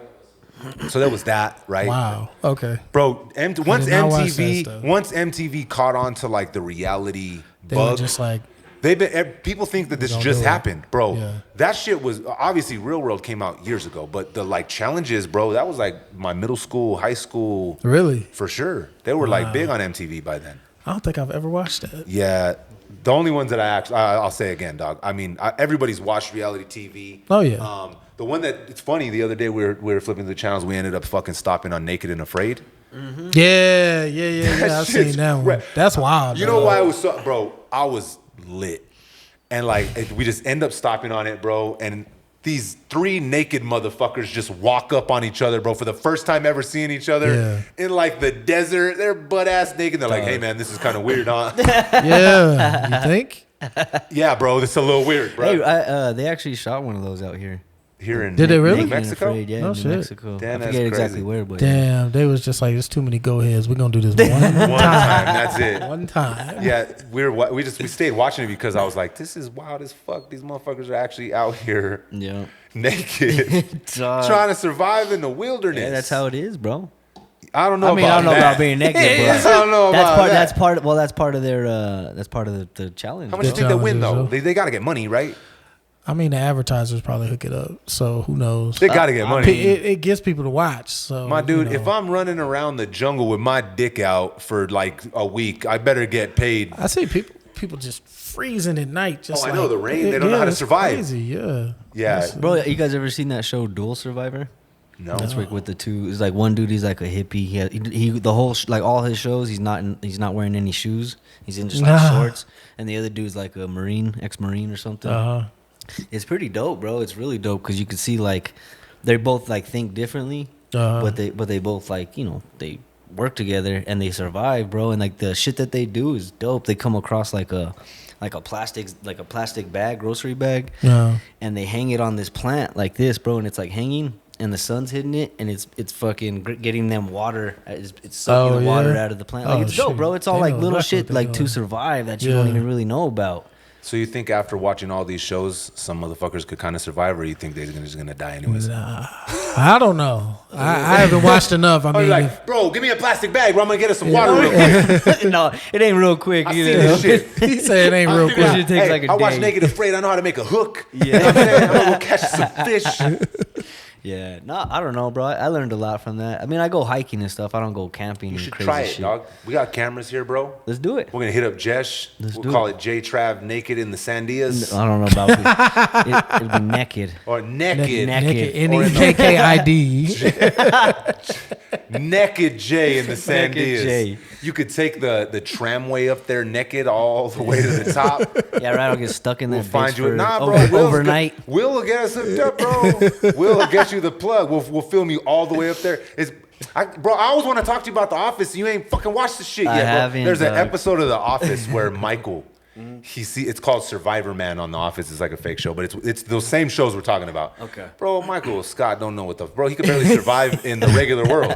So there was that, right? Wow. Okay. Bro, once MTV caught on to like the reality bug, just like people think that this just happened, bro. Yeah. That shit was obviously Real World came out years ago, but the like challenges, bro, that was like my middle school, high school. Really? For sure. They were like big on MTV by then. I don't think I've ever watched that. Yeah. The only ones that I'll say again, dog. I mean, everybody's watched reality TV. Oh yeah. The one that it's funny. The other day we were flipping the channels. We ended up fucking stopping on Naked and Afraid. Mm-hmm. Yeah. I've seen that one. That's wild. You know why it was so, bro? I was lit, and like we just end up stopping on it, bro. And these three naked motherfuckers just walk up on each other, bro, for the first time ever seeing each other in like the desert. They're butt ass naked. They're like, hey man, this is kind of weird, huh? Yeah. You think? Yeah, bro. This is a little weird, bro. Hey, they actually shot one of those out here. Here in Did they really? Mexico? Yeah, no New shit. Mexico. Damn, I forget exactly where, but damn, they was just like, there's too many go aheads. We're gonna do this one time. That's it. One time. Yeah, we stayed watching it because I was like, this is wild as fuck. These motherfuckers are actually out here, naked, trying to survive in the wilderness. Yeah, that's how it is, bro. I don't know. I don't know about being naked, bro. I don't know about that. That's part of their. That's part of the challenge. How much did they win though? They got to get money, right? I mean, the advertisers probably hook it up, so who knows? They got to get money. It gets people to watch. So, my dude, if I'm running around the jungle with my dick out for like a week, I better get paid. I see people just freezing at night. Just I know the rain. They don't know how to survive. Crazy, yeah. Bro, you guys ever seen that show Dual Survivor? No. That's like with the two. It's like one dude. He's like a hippie. He the whole like all his shows. He's not wearing any shoes. He's in just like shorts. And the other dude's like a ex-marine or something. It's pretty dope, bro. It's really dope because you can see like they both like think differently, but they both like they work together and they survive, bro. And like the shit that they do is dope. They come across like a plastic bag, grocery bag, and they hang it on this plant like this, bro. And it's like hanging, and the sun's hitting it, and it's fucking getting them water. It's sucking the water out of the plant. Like it's dope, bro. It's all like little shit like to survive that you don't even really know about. So you think after watching all these shows, some motherfuckers could kind of survive, or you think they're just gonna die anyways? I don't know. I haven't watched enough. I mean, like, bro, give me a plastic bag, bro. I'm gonna get us some water real quick. No, it ain't real quick. I see this shit. He said it ain't real quick. It takes like a I watch day. Naked Afraid. I know how to make a hook. Yeah, you know what I'm saying? I'm gonna go catch some fish. Yeah, no, I don't know, bro. I learned a lot from that. I mean, I go hiking and stuff. I don't go camping. You should crazy try it, shit. dog. We got cameras here, bro. Let's do it. We're gonna hit up Jesh. We'll call it J Trav Naked in the Sandias. I don't know about it'll be naked. Or naked. NEKKID. Naked J in the Sandias. Naked J. You could take the tramway up there naked all the way to the top. Yeah, right. I'll get stuck in there. We'll find you. Nah, bro. Overnight. Will get us hooked up, bro. Will get you the plug. We'll film you all the way up there. Bro, I always want to talk to you about The Office. You ain't fucking watched the shit yet, bro. Haven't, There's an episode of The Office where Michael, it's called SpiderMan on The Office. It's like a fake show, but it's those same shows we're talking about. Okay. Bro, Michael Scott don't know what bro, he could barely survive in the regular world.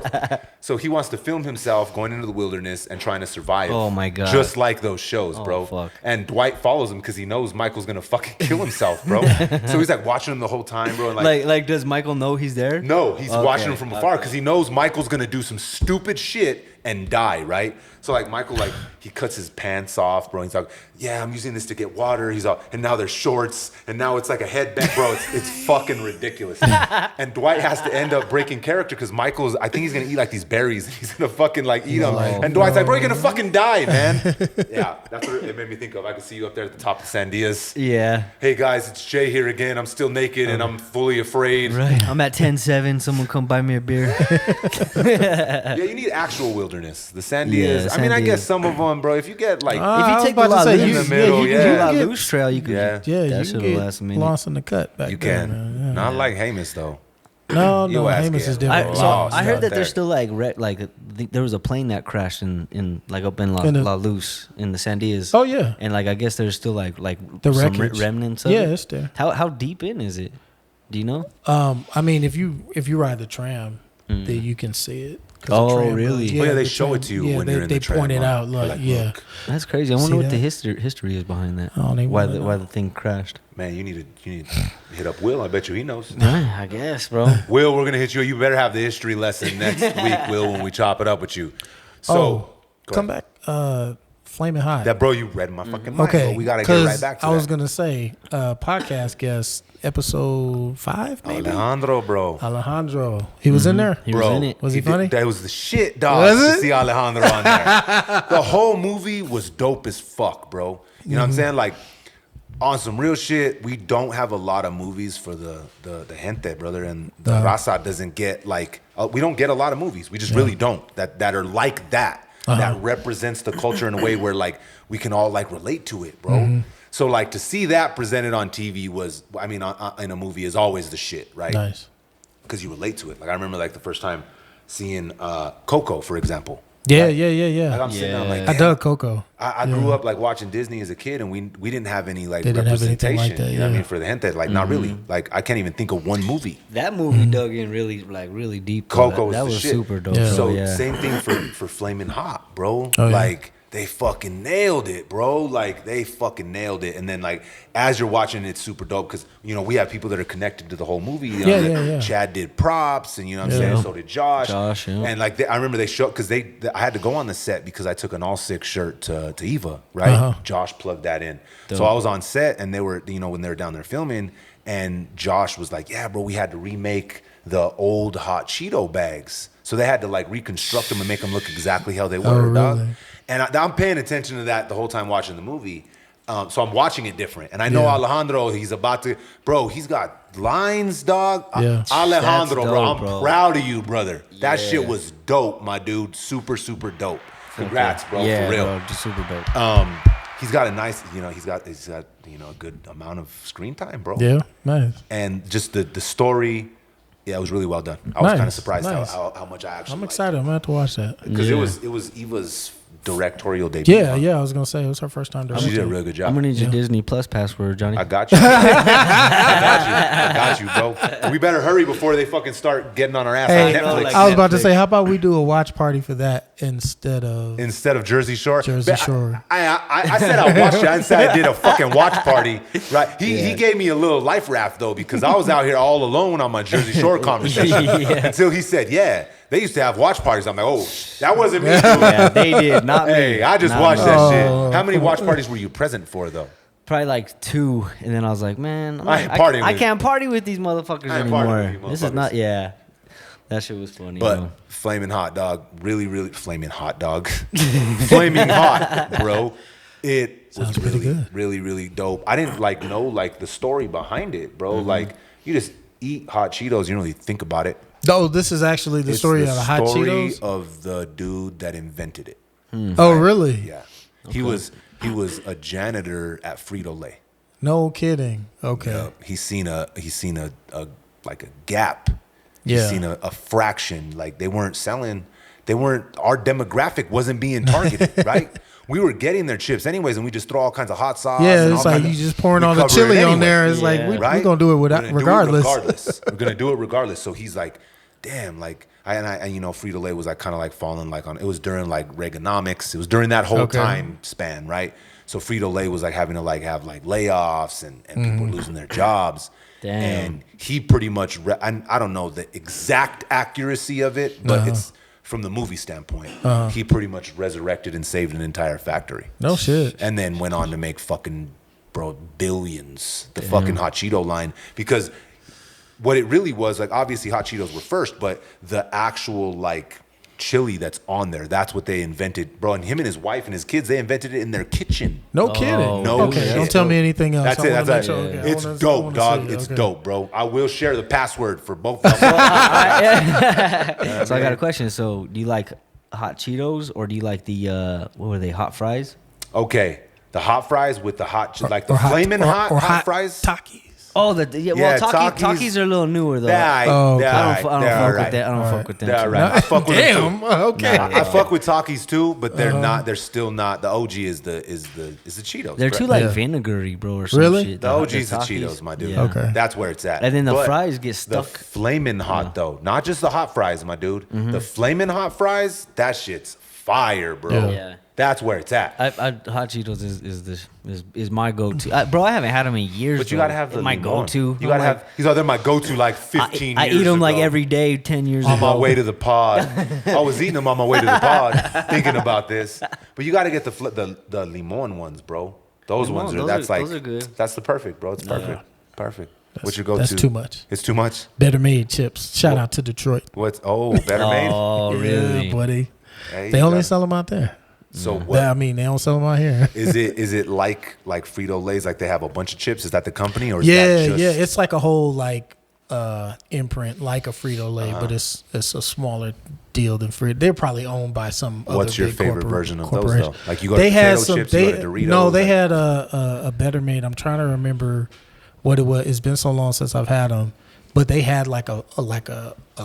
So he wants to film himself going into the wilderness and trying to survive. Oh my God. Just like those shows, bro. Fuck. And Dwight follows him because he knows Michael's gonna fucking kill himself, bro. So he's like watching him the whole time, bro. And like, does Michael know he's there? No, he's watching him from afar because he knows Michael's gonna do some stupid shit and die, right? So like Michael, like he cuts his pants off, bro. He's like, yeah, I'm using this to get water. He's all, and now there's shorts, and now it's like a headband, bro. It's fucking ridiculous. And Dwight has to end up breaking character because Michael's, I think he's gonna eat like these berries. He's gonna fucking like eat them. And Dwight's like, bro, you're gonna fucking die, man. Yeah, that's what it made me think of. I could see you up there at the top of Sandias. Yeah. Hey guys, it's Jay here again. I'm still naked and I'm fully afraid. Right. I'm at 10-7. Someone come buy me a beer. Yeah, you need actual wilderness. The Sandias. Yeah, I mean, I Sandias. guess some of them, bro. If you get like, If you take the about to La say, Luz in the middle, you yeah. can La get- Luz trail, you could. Yeah. Yeah, That you shit'll can last a get minute. lost in the cut back you there, can. man. Yeah. Not like Hamus though. No, Your ass Hamus get is different. lost I heard out that there. there's still like there was a plane that crashed in like up in La Luz in the Sandias. Oh yeah, And like I guess there's still like the some wreckage. remnants of Yeah, it. it's there. How deep in is it? Do you know? I mean, if you ride the tram, then you can see it. 'Cause Oh, the tram really? goes- Oh, yeah, they the show tram- it to you yeah, when they, you're in they the tram. point it huh? out. They're Like, yeah, look. That's crazy. I See wonder what that? the history is behind that. I don't even Why know. why the thing crashed. Man, you need to hit up Will. I bet you he knows. I guess, bro. Will, we're gonna hit you. You better have the history lesson next week, Will, when we chop it up with you. So go come ahead. back. Flammin' Hot. That bro, you read my fucking mind. Okay, So we gotta get 'cause right back to I that. was gonna say podcast guest episode 5 maybe. Alejandro, bro. Alejandro, he was in there. He Bro, was in it. Was he did- funny? That was the shit, dog. Was to it? see Alejandro on there. The whole movie was dope as fuck, bro. You know what I'm saying? Like, on some real shit, we don't have a lot of movies for the gente, brother, and the raza doesn't get like we don't get a lot of movies. We just really don't that are like that. That represents the culture in a way where like we can all like relate to it, bro. So like to see that presented on TV was, I mean, in a movie is always the shit, right? Nice. Because you relate to it. Like I remember like the first time seeing Coco, for example. Yeah, Like, yeah. Like I'm sitting there, I'm like, I damn. dug Coco. I grew up like watching Disney as a kid, and we didn't have any like They didn't have anything representation. like that, You know what I yeah. mean? For the gente, like not really. Like I can't even think of one movie. That movie dug in really deep. though. Coco that was was the shit. super dope. Yeah. So yeah. same thing for Flammin' Hot, bro. Oh, yeah. Like they fucking nailed it, bro. Like they fucking nailed it. And then like as you're watching, it's super dope because you know we have people that are connected to the whole movie. You know, Yeah. Chad did props, and you know what I'm Yeah. saying. So did Josh. Josh, yeah. And like I remember they showed because I had to go on the set because I took an all six shirt to Eva, right? Uh-huh. Josh plugged that in. Dope. So I was on set, and they were when they were down there filming, and Josh was like, "Yeah, bro, we had to remake the old hot Cheeto bags." So they had to like reconstruct them and make them look exactly how they were, dog. really? And I'm paying attention to that the whole time watching the movie. So I'm watching it different. And I know Yeah. Alejandro, he's about to, bro, he's got lines, dog. Yeah. Alejandro, That's bro, dope, I'm bro. proud of you, brother. That Yeah. shit was dope, my dude. Super, super dope. Congrats, bro, Yeah, for real. bro, just super dope. He's got a nice, he's got a good amount of screen time, bro. Yeah, nice. And just the story, yeah, it was really well done. I was Nice, kind of surprised nice. how much I actually I'm excited. I'm gonna have to watch that. because Yeah. it was Eva's directorial debut. Yeah, huh? yeah. I was gonna say it was her first time doing She did a it. really good job. I'm gonna need your Disney Plus password, Johnny. I got you. I got you, bro. And we better hurry before they fucking start getting on our ass Hey, on Netflix. like I was about to Netflix. say, how about we do a watch party for that instead of Instead of Jersey Shore. Jersey But Shore. I said I watched it. I didn't say I did a fucking watch party. Right? He gave me a little life raft though because I was out here all alone on my Jersey Shore conversation Yeah. until he said, "Yeah, they used to have watch parties." I'm like, "Oh, that wasn't me." Doing Yeah, they did, not me. Hey, I just Not watched me. that Oh. shit. How many watch parties were you present for though? probably like 2, and then I was like, man, I can't party with these motherfuckers anymore. This is not, yeah. That shit was funny. But Flammin' Hot Dog, really, really, Flammin' Hot Dog, Flaming Hot, bro. It was really good. Really, really dope. I didn't know the story behind it, bro. Mm-hmm. Like, you just eat hot Cheetos, you don't really think about it. No, this is actually the story of the hot Cheetos? Of the dude that invented it. Hmm. Oh, really? Yeah. Okay. He was a janitor at Frito-Lay. No kidding. Okay. Yeah. He's seen a gap. Yeah. He's seen a fraction. Like, our demographic wasn't being targeted, right? We were getting their chips anyways, and we just throw all kinds of hot sauce. Yeah, it's like you just pouring all the chili on there. It's like we're going to do it regardless. We're going to do it regardless. So he's like, damn, like, and Frito-Lay was like kind of like falling like on, it was during like Reaganomics. It was during that whole time span, right? So Frito-Lay was like having to like have like layoffs and people were losing their jobs. Damn. And he pretty much, I don't know the exact accuracy of it, but it's from the movie standpoint. He pretty much resurrected and saved an entire factory. No shit. And then went on to make fucking, billions. The fucking Hot Cheeto line. Because what it really was, like, obviously Hot Cheetos were first, but the actual, like, chili that's on there, that's what they invented. Bro, and him and his wife and his kids, they invented it in their kitchen. No kidding. No okay, shit. don't tell me anything else. That's it. That's it. It's dope, dog. It's dope, bro. I will share the password for both of them. So I got a question. So do you like hot Cheetos or do you like the, what were they, hot fries? Okay. The hot fries with the hot, like the flaming hot fries. Takis. Oh, Takis are a little newer though. I don't fuck with them. They're right. I fuck with them too. Okay. I fuck with Takis too, but they're not. They're still not. The OG is the Cheetos. They're too like vinegary, bro, or some shit. The OG is the Cheetos, my dude. Yeah. Okay. That's where it's at. And then the fries get stuck. The flaming hot though, not just the hot fries, my dude. The flaming hot fries, that shit's fire, bro. Yeah. That's where it's at. Hot Cheetos is my go-to. Bro, I haven't had them in years. But you gotta have my go-to. You gotta have. They're my go-to like 15 years I eat them ago. like every day, 10 years ago. On my way to the pod. I was eating them on my way to the pod, thinking about this. But you gotta get the limon ones, bro. Those ones are. Those are good. That's the perfect, bro. It's perfect. Yeah. Perfect. What's your go-to? That's too much. It's too much. Better Made chips. Shout out to Detroit. Better Made? Oh, really? Yeah, buddy. Hey, they only sell them out there. So what? I mean, they don't sell them out here. Is it like Frito-Lay's, like they have a bunch of chips? Is that the company or is that just... Yeah, it's like a whole like imprint like a Frito-Lay, but it's a smaller deal than Frito. They're probably owned by some other What's your big favorite version of those though? Like you go to potato chips, you go to Doritos? No, they had a Better Made. I'm trying to remember what it was. It's been so long since I've had them, but they had like a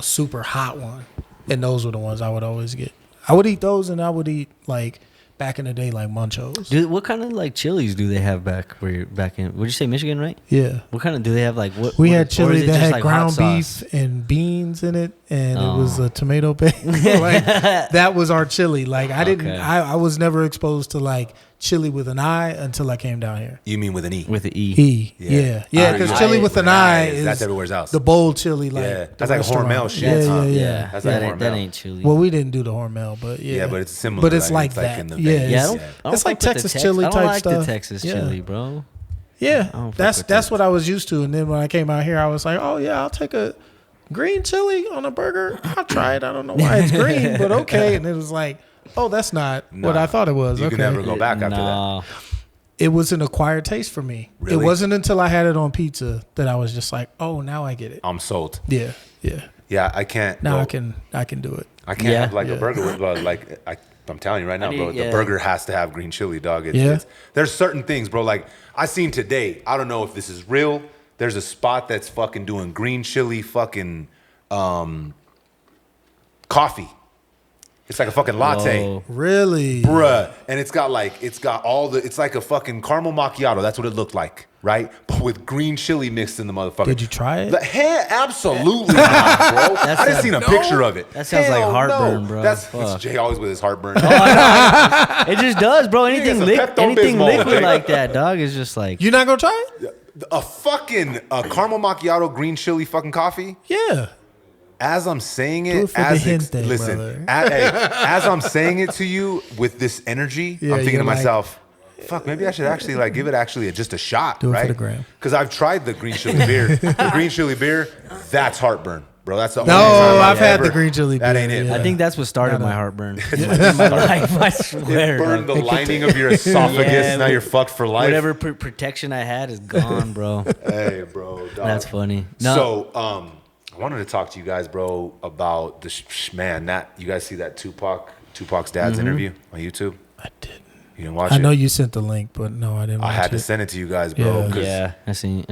super hot one, and those were the ones I would always get. I would eat those, and I would eat like back in the day like Munchos. Dude, what kind of like chilies do they have back in? Would you say Michigan, right? Yeah. What kind of do they have? Like what? We had chili that had like ground beef and beans in it, and it was a tomato paste. Like that was our chili. Like I was never exposed to like chili with an I until I came down here. You mean with an E? With the E. E. Yeah. Because chili with an I is that's everywhere else. The bold chili, like that's like Hormel shit. Yeah. That's like Hormel. That ain't chili. Well, we didn't do the Hormel, but yeah. Yeah, but it's similar. But it's like that. It's like Texas chili type stuff. I don't like the Texas chili, bro. Yeah, that's what I was used to. And then when I came out here, I was like, oh yeah, I'll take a green chili on a burger. I'll try it. I don't know why it's green, but okay. And it was like, oh, that's not what I thought it was. You can never go back after that. It was an acquired taste for me. Really? It wasn't until I had it on pizza that I was just like, oh, now I get it. I'm sold. Yeah. Yeah, I can't. Now I can do it. I can't have like a burger with I'm telling you right now, bro. The burger has to have green chili, dog. There's certain things, bro. Like I seen today. I don't know if this is real. There's a spot that's fucking doing green chili fucking coffee. It's like a fucking latte. Whoa. Really? Bruh. And it's got it's like a fucking caramel macchiato. That's what it looked like, right? But with green chili mixed in the motherfucker. Did you try it? Absolutely not, bro. I just seen a picture of it. That sounds like heartburn, bro. It's Jay always with his heartburn. It just does, bro. Anything liquid like that, dog, is just like... You're not going to try it? A caramel macchiato green chili fucking coffee? Yeah. As I'm saying it, listen, as I'm saying it to you with this energy, I'm thinking to myself, fuck, maybe I should actually like give it actually just a shot, Do it right? for the gram. Because I've tried the green chili beer. The green chili beer, that's heartburn, bro. That's the only No, time I've had ever- the green chili That beer, ain't it. yeah. I think that's what started my heartburn in my life. I swear. It burned dog. the lining of your esophagus. Yeah, Now you're fucked for life. Whatever protection I had is gone, bro. Hey, bro. Dog. That's funny. No. So, I wanted to talk to you guys, bro, about the man. That you guys see that Tupac's Dad's interview on YouTube? I didn't. You didn't watch I it? know you sent the link, but no, I didn't. I had watch to it. send it to you guys, bro. Yeah. 'cause Yeah, I seen.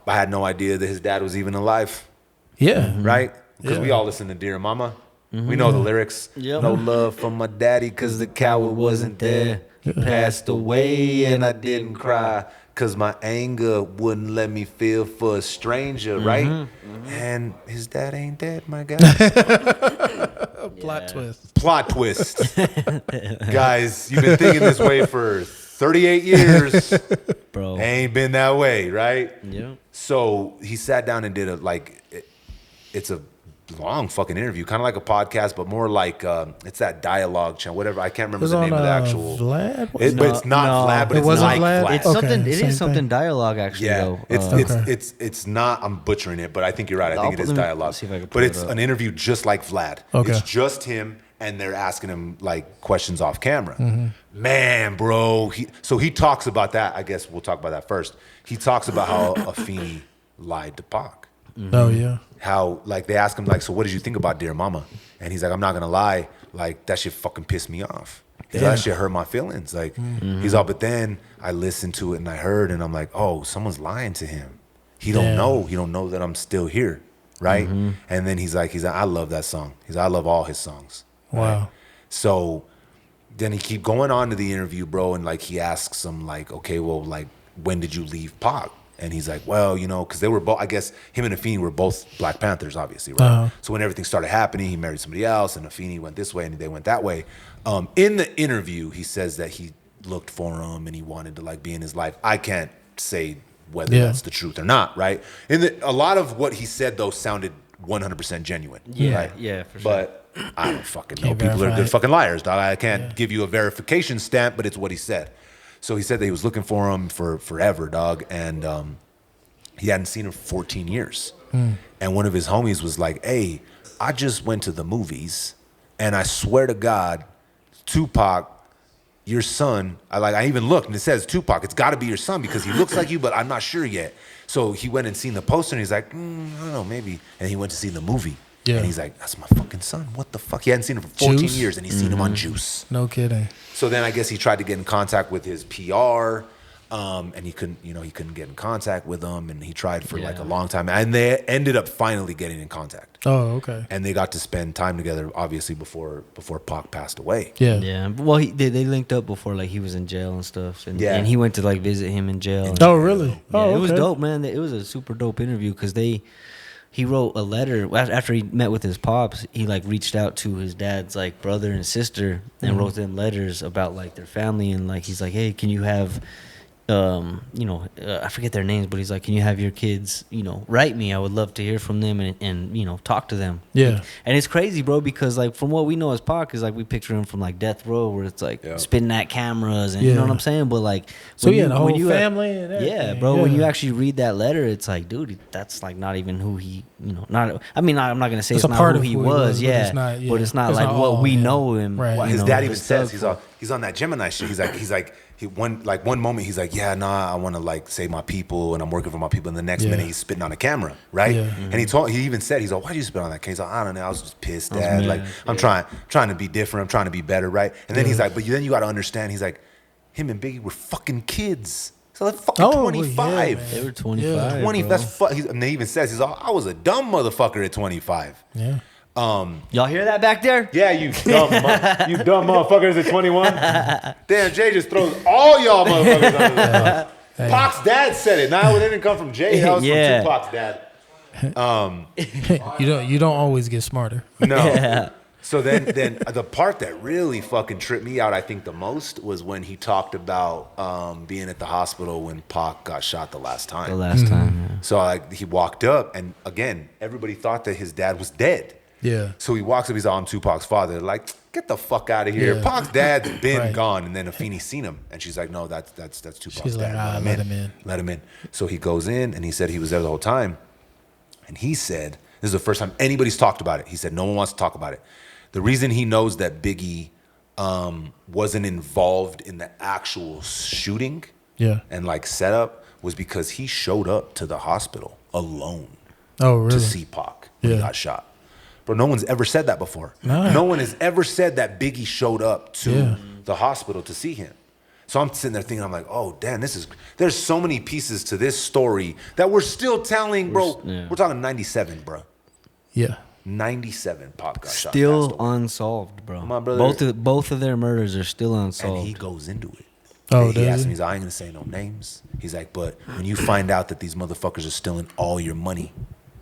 I had no idea that his dad was even alive, Yeah, right? Because we Yeah. all listen to Dear Mama. We know the lyrics. Yep. No love from my daddy because the coward wasn't there. He passed away and I didn't cry because my anger wouldn't let me feel for a stranger, right? And his dad ain't dead, my guy. Plot twist. Plot twist. Guys, you've been thinking this way for 38 years. bro. Ain't been that way, right? Yeah. So he sat down and did it's a long fucking interview, kind of like a podcast, but more like it's that dialogue channel, whatever. I can't remember Was the on name of the actual. Vlad. But it's not No, Vlad, but it it's wasn't like Vlad? Vlad. It's Okay, something. It same is something thing. dialogue actually. Yeah, though. it's not. I'm butchering it, but I think you're right. I think it is Let me dialogue. see if I can But pull it it's up. an interview just like Vlad. Okay. It's just him, and they're asking him like questions off camera. Mm-hmm. Man, bro. So he talks about that. I guess we'll talk about that first. He talks about how Afeni lied to Pac. Oh yeah. How like they ask him like, so what did you think about Dear Mama? And he's like, I'm not gonna lie, like that shit fucking pissed me off. He's like, that shit hurt my feelings. Like he's all, but then I listened to it and I heard and I'm like, oh, someone's lying to him. He don't know. He don't know that I'm still here, right? And then he's like, I love that song. He's like, I love all his songs. Wow. Right? So then he keep going on to the interview, bro, and like he asks him like, okay, well, like when did you leave Pac? And he's like, well, you know, because they were both, I guess him and Afeni were both Black Panthers, obviously, right? Uh-huh. So when everything started happening, he married somebody else, and Afeni went this way, and they went that way. In the interview, he says that he looked for him and he wanted to like be in his life. I can't say whether that's the truth or not, right? A lot of what he said though sounded 100% genuine. Yeah, right? yeah, for sure. But I don't fucking know. Can't People are verify good it. fucking liars, dog. I can't give you a verification stamp, but it's what he said. So he said that he was looking for him for forever, dog, and he hadn't seen him for 14 years. And one of his homies was like, hey, I just went to the movies, and I swear to God, Tupac, your son, I even looked, and it says Tupac. It's got to be your son because he looks like you, but I'm not sure yet. So he went and seen the poster, and he's like, I don't know, maybe. And he went to see the movie. Yeah. And he's like, that's my fucking son. What the fuck? He hadn't seen him for 14 Juice? years, and he's seen him on Juice. No kidding. So then I guess he tried to get in contact with his PR, and he couldn't get in contact with them, and he tried for like a long time, and they ended up finally getting in contact. Oh, okay. And they got to spend time together, obviously before Pac passed away. Yeah. Yeah. Well, they linked up before, like he was in jail and stuff, and Yeah. and he went to like visit him in jail. And, Oh, really? yeah, Oh, it was okay. dope, man. It was a super dope interview because he wrote a letter after he met with his pops. He like reached out to his dad's like brother and sister and wrote them letters about like their family, and like he's like, hey, can you have I forget their names, but he's like, can you have your kids, write me? I would love to hear from them and talk to them. Yeah. And it's crazy, bro, because like from what we know as Pac is like we picture him from like Death Row, where it's like spitting at cameras and you know what I'm saying. But like, So yeah, the whole family and everything. yeah, bro. When you actually read that letter, it's like, dude, that's like not even who he, not. I mean, I'm not gonna say it's a not part who of he who he was, was, yeah. But it's not like what all, we know him. Right. Well, you his know, dad even the says stuff. he's on that Gemini shit. One moment he's like, yeah, nah, I want to like save my people and I'm working for my people. And the next minute he's spitting on a camera, right? Yeah. And he even said, he's like, why'd you spit on that case? He's like, I don't know, I was just pissed, Dad. Like I'm trying to be different. I'm trying to be better, right? And then he's like, but then you got to understand. He's like, him and Biggie were fucking kids. So like fucking 25. Yeah, They were 25. 20. bro. That's and he even says, he's like, I was a dumb motherfucker at 25. Yeah. Y'all hear that back there? Yeah, you dumb motherfuckers at 21. Damn, Jay just throws all y'all motherfuckers under the bus. Pac's dad said it. Nah, it didn't come from Jay. That was Yeah. from Tupac's dad. You don't always get smarter. No. Yeah. So then the part that really fucking tripped me out, I think the most, was when he talked about being at the hospital when Pac got shot the last time. The last time. Yeah. So like he walked up, and again, everybody thought that his dad was dead. Yeah. So he walks up, he's like, I'm Tupac's father. Like, get the fuck out of here. Pac's dad's been gone. And then Afeni seen him. And she's like, no, that's Tupac's She's dad. like, let him in. Let him in. So he goes in and he said he was there the whole time. And he said, this is the first time anybody's talked about it. He said, no one wants to talk about it. The reason he knows that Biggie wasn't involved in the actual shooting and like setup was because he showed up to the hospital alone to see Pac when he got shot. Bro, no one's ever said that before. No one has ever said that Biggie showed up to the hospital to see him. So I'm sitting there thinking, I'm like, oh, damn, there's so many pieces to this story that we're still telling, bro. We're talking 97, bro. Yeah. 97 Pac got shot. Still unsolved, bro. My brother, both of their murders are still unsolved. And he goes into it. He asked me, he's like, I ain't gonna say no names. He's like, but when you find out that these motherfuckers are stealing all your money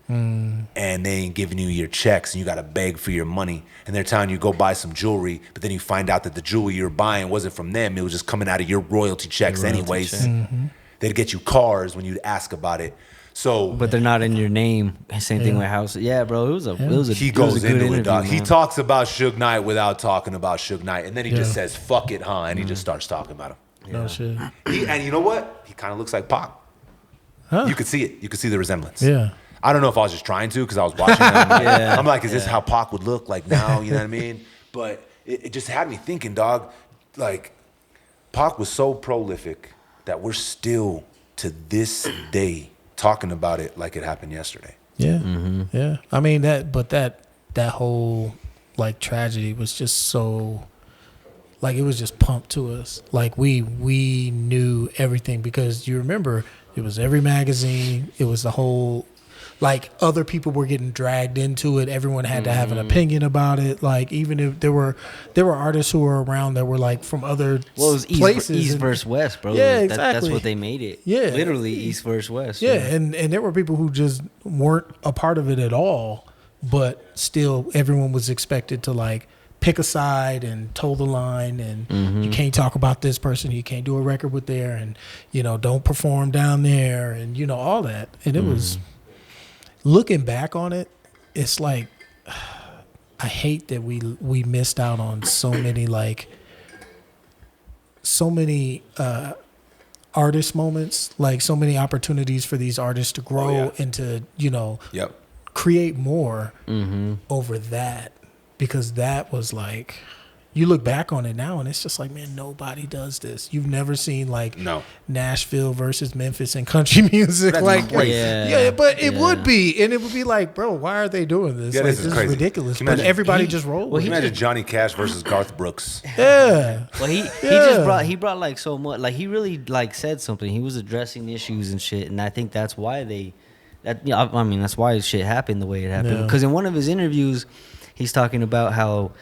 and they ain't giving you your checks and you gotta beg for your money and they're telling you go buy some jewelry, but then you find out that the jewelry you're buying wasn't from them, it was just coming out of your royalty checks anyways. They'd get you cars when you'd ask about it. So, but they're not in your name. Same thing with house. Yeah, bro. It was a he goes into it, dog. He talks about Suge Knight without talking about Suge Knight, and then he just says "fuck it, huh?" and he just starts talking about him. No shit. And you know what? He kind of looks like Pac. You could see it. You could see the resemblance. Yeah. I don't know if I was just trying to because I was watching him. I'm like, is this how Pac would look like now? You know what I mean? But it just had me thinking, dog. Like, Pac was so prolific that we're still to this day talking about it like it happened yesterday. Yeah. Yeah. I mean that whole like tragedy was just so like it was just pumped to us. Like we knew everything because you remember it was every magazine, it was the whole like other people were getting dragged into it. Everyone had to have an opinion about it. Like even if there were artists who were around that were like from other places. East versus West, bro. Yeah, exactly. That's what they made it. Yeah, literally East versus West. Yeah, and there were people who just weren't a part of it at all, but still everyone was expected to like pick a side and toe the line, and you can't talk about this person, you can't do a record with there, and don't perform down there, and all that. And it was. Looking back on it, it's like I hate that we missed out on so many artist moments, like so many opportunities for these artists to grow and to create more over that, because that was like. You look back on it now and it's just like, man, nobody does this. You've never seen like Nashville versus Memphis in country music. That's like, crazy. But it would be. And it would be like, bro, why are they doing this? Yeah, like, this is crazy. ridiculous. But everybody just rolled with it. Imagine Johnny Cash versus Garth Brooks. Yeah. Well, he brought like so much. Like he really like said something. He was addressing issues and shit. And I think that's why that's why shit happened the way it happened. Because in one of his interviews, he's talking about how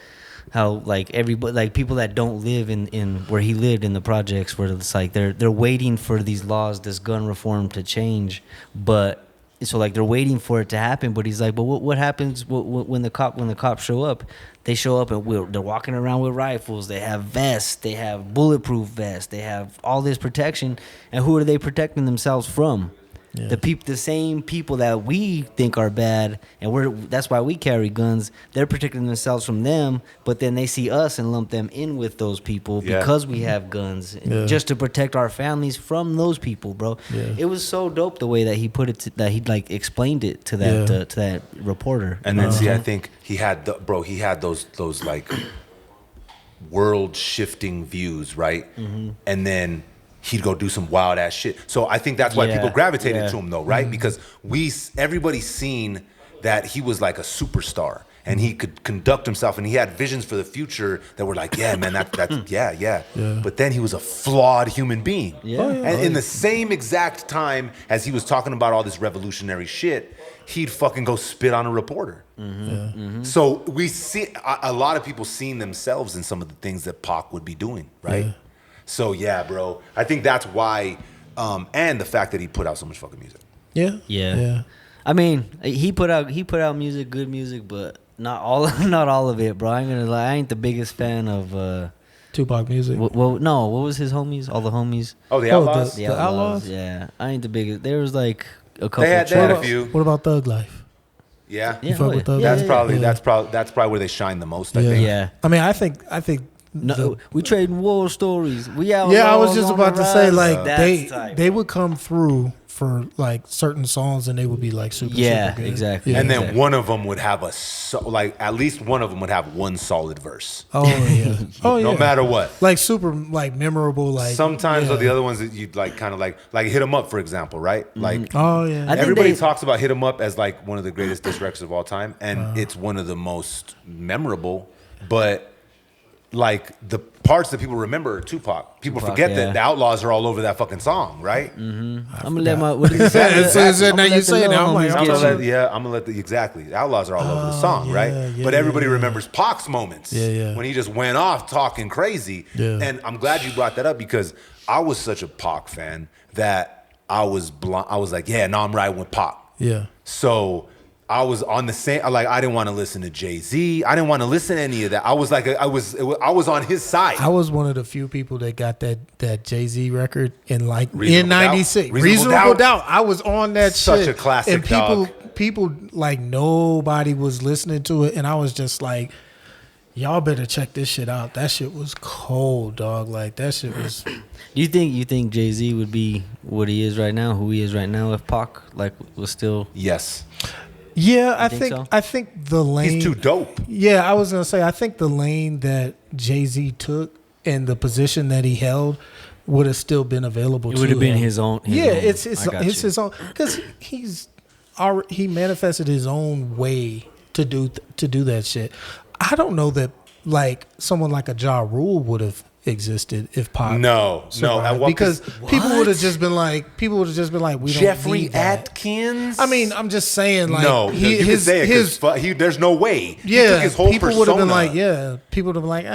like everybody, like people that don't live in where he lived in the projects, where it's like they're waiting for these laws, this gun reform to change, but so like they're waiting for it to happen. But he's like, but what happens when the cops show up? They show up and they're walking around with rifles. They have vests. They have bulletproof vests. They have all this protection. And who are they protecting themselves from? Yeah. The same people that we think are bad, and that's why we carry guns. They're protecting themselves from them, but then they see us and lump them in with those people because we have guns, just to protect our families from those people, bro. Yeah. It was so dope the way that he put it, that he like explained it to that reporter. And then I think he had those like world shifting views, right? And then he'd go do some wild ass shit. So I think that's why people gravitated to him though, right? Because everybody's seen that he was like a superstar and he could conduct himself and he had visions for the future that were like, yeah, man, that's yeah. But then he was a flawed human being. And in the same exact time as he was talking about all this revolutionary shit, he'd fucking go spit on a reporter. So we see a lot of people seeing themselves in some of the things that Pac would be doing, right? So yeah, bro. I think that's why, and the fact that he put out so much fucking music. Yeah. I mean, he put out music, good music, but not all of it, bro. I ain't gonna lie. I ain't the biggest fan of Tupac music. Well, no. What was his homies? All the homies. Oh, the Outlaws. The Outlaws. Yeah, I ain't the biggest. There was like a couple. They had a few. What about Thug Life? Yeah. You fuck with those? That's probably where they shine the most, I think. Yeah. I mean, I think. No, we trading war stories. We out. Yeah, I was just about to say, like, That's they would come through for like certain songs, and they would be like super good. Exactly. And then one of them would have at least one of them would have one solid verse. Oh yeah. No matter what. Like super like memorable. Like sometimes the other ones that you'd like kind of like Hit 'Em Up, for example, right? Like everybody talks about Hit 'Em Up as like one of the greatest diss records of all time, and it's one of the most memorable, but like the parts that people remember are Tupac. People forget that the Outlaws are all over that fucking song, right? I'm gonna let my. What did you say? Now you say it. Now I'm like, I'm gonna let the exactly. The Outlaws are all over the song, right? But everybody remembers Pac's moments when he just went off talking crazy. And I'm glad you brought that up because I was such a Pac fan that I was like, I'm riding with Pac. Yeah. So I was on the same. Like I didn't want to listen to JayZ. I didn't want to listen to any of that. I was like, I was on his side. I was one of the few people that got that JayZ record in like Reasonable in '96. Reasonable Doubt. I was on that. Such shit. a classic. And people like nobody was listening to it, and I was just like, y'all better check this shit out. That shit was cold, dog. Like that shit was. Do you think JayZ would be what he is right now, who he is right now, if Pac like was still? Yes. Yeah, I think the lane. He's too dope. Yeah, I was gonna say I think the lane that JayZ took and the position that he held would have still been available. It would have been his own. It's his own because he manifested his own way to do that shit. I don't know that like someone like a Ja Rule would have existed if Pac because people would have just been like we don't Jeffrey need that. Atkins. I mean, I'm just saying like you could say it there's no way. Yeah, he took his whole people persona. would have been like people would have been like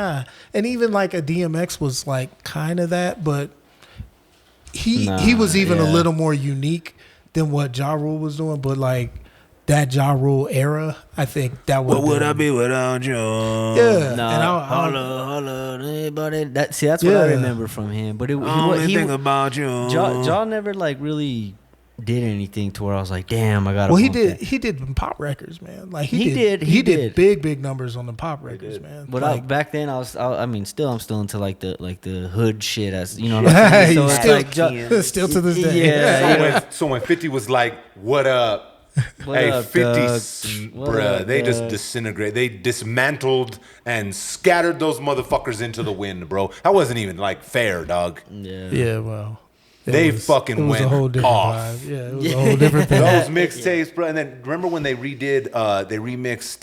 and even like a DMX was like kind of that, but he was even a little more unique than what Ja Rule was doing, but like that Ja Rule era, I think that would. What would I be without you? Yeah, no, hold on, anybody. That's what I remember from him. But he think about you. Ja never like really did anything to where I was like, damn, I got. Well, he did pop records, man. Like he did big numbers on the pop records, man. But like, back then I'm still into like the hood shit, as you know. So it's still to this day. Yeah. So when 50 was like, "What up?" Hey, 50, bruh, they just disintegrate. They dismantled and scattered those motherfuckers into the wind, bro. That wasn't even like fair, dog. Yeah, well. They fucking went off. Vibe. Yeah, it was a whole different thing. Those mixtapes, bro. And then remember when they remixed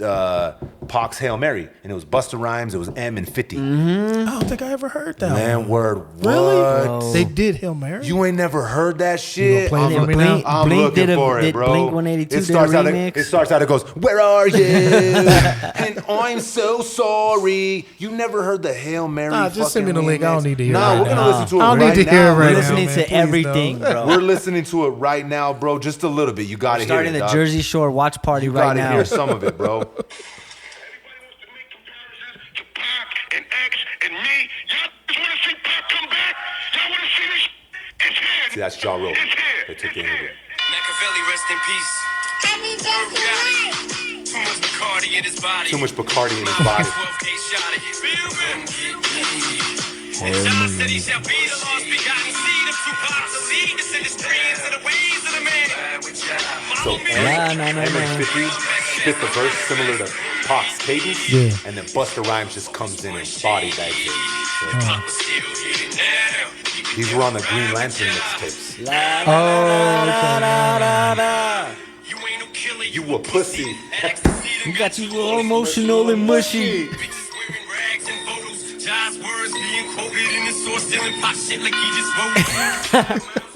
Pac's Hail Mary, and it was Busta Rhymes, it was M and 50. I don't think I ever heard that. Man, word, what? Really? They did Hail Mary? You ain't never heard that shit? I'm looking for it, bro. Blink 182 it starts out, it goes, where are you? And I'm so sorry. You never heard the Hail Mary? Nah, just send me the link. I don't need to hear it. We're going to listen to it right now. I don't need to hear it right now. Listening to everything, bro. We're listening to it right now, bro. Just a little bit. You got to hear it. Starting the Jersey Shore watch party right now. You got to hear some of it, bro. And X and me, y'all just want to see Pac come back? Y'all want to see this? It's here. See, that's Ja Rule. They took the interview. Machiavelli, rest in peace. Too much Bacardi in his body. Too much Bacardi in his body. And John said he shall be the lost begotten seed of Tupac, the lead that's in the streams and the ways of the man. So Emmerich 50 spit the verse similar to Pac's cadence, and then Busta Rhymes just comes in and body bags it. These were on the Green Lantern mixtapes. You a pussy. You got you all emotional and mushy.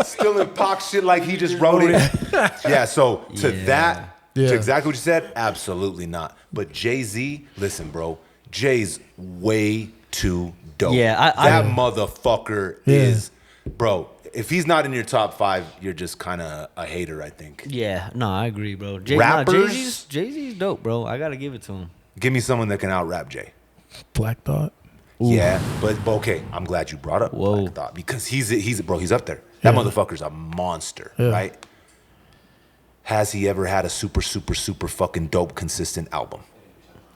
Stealing Pac shit like he just wrote it. Yeah, so to exactly what you said, absolutely not. But JayZ, listen, bro, Jay's way too dope. Yeah, that motherfucker is, bro. If he's not in your top 5, you're just kind of a hater, I think. Yeah, no, I agree, bro. Rappers, JayZ's dope, bro. I gotta give it to him. Give me someone that can out-rap Jay. Black Thought. Ooh. Yeah, but okay, I'm glad you brought up Black Thought because he's up there. That motherfucker's a monster, right? has he ever had a super fucking dope, consistent album?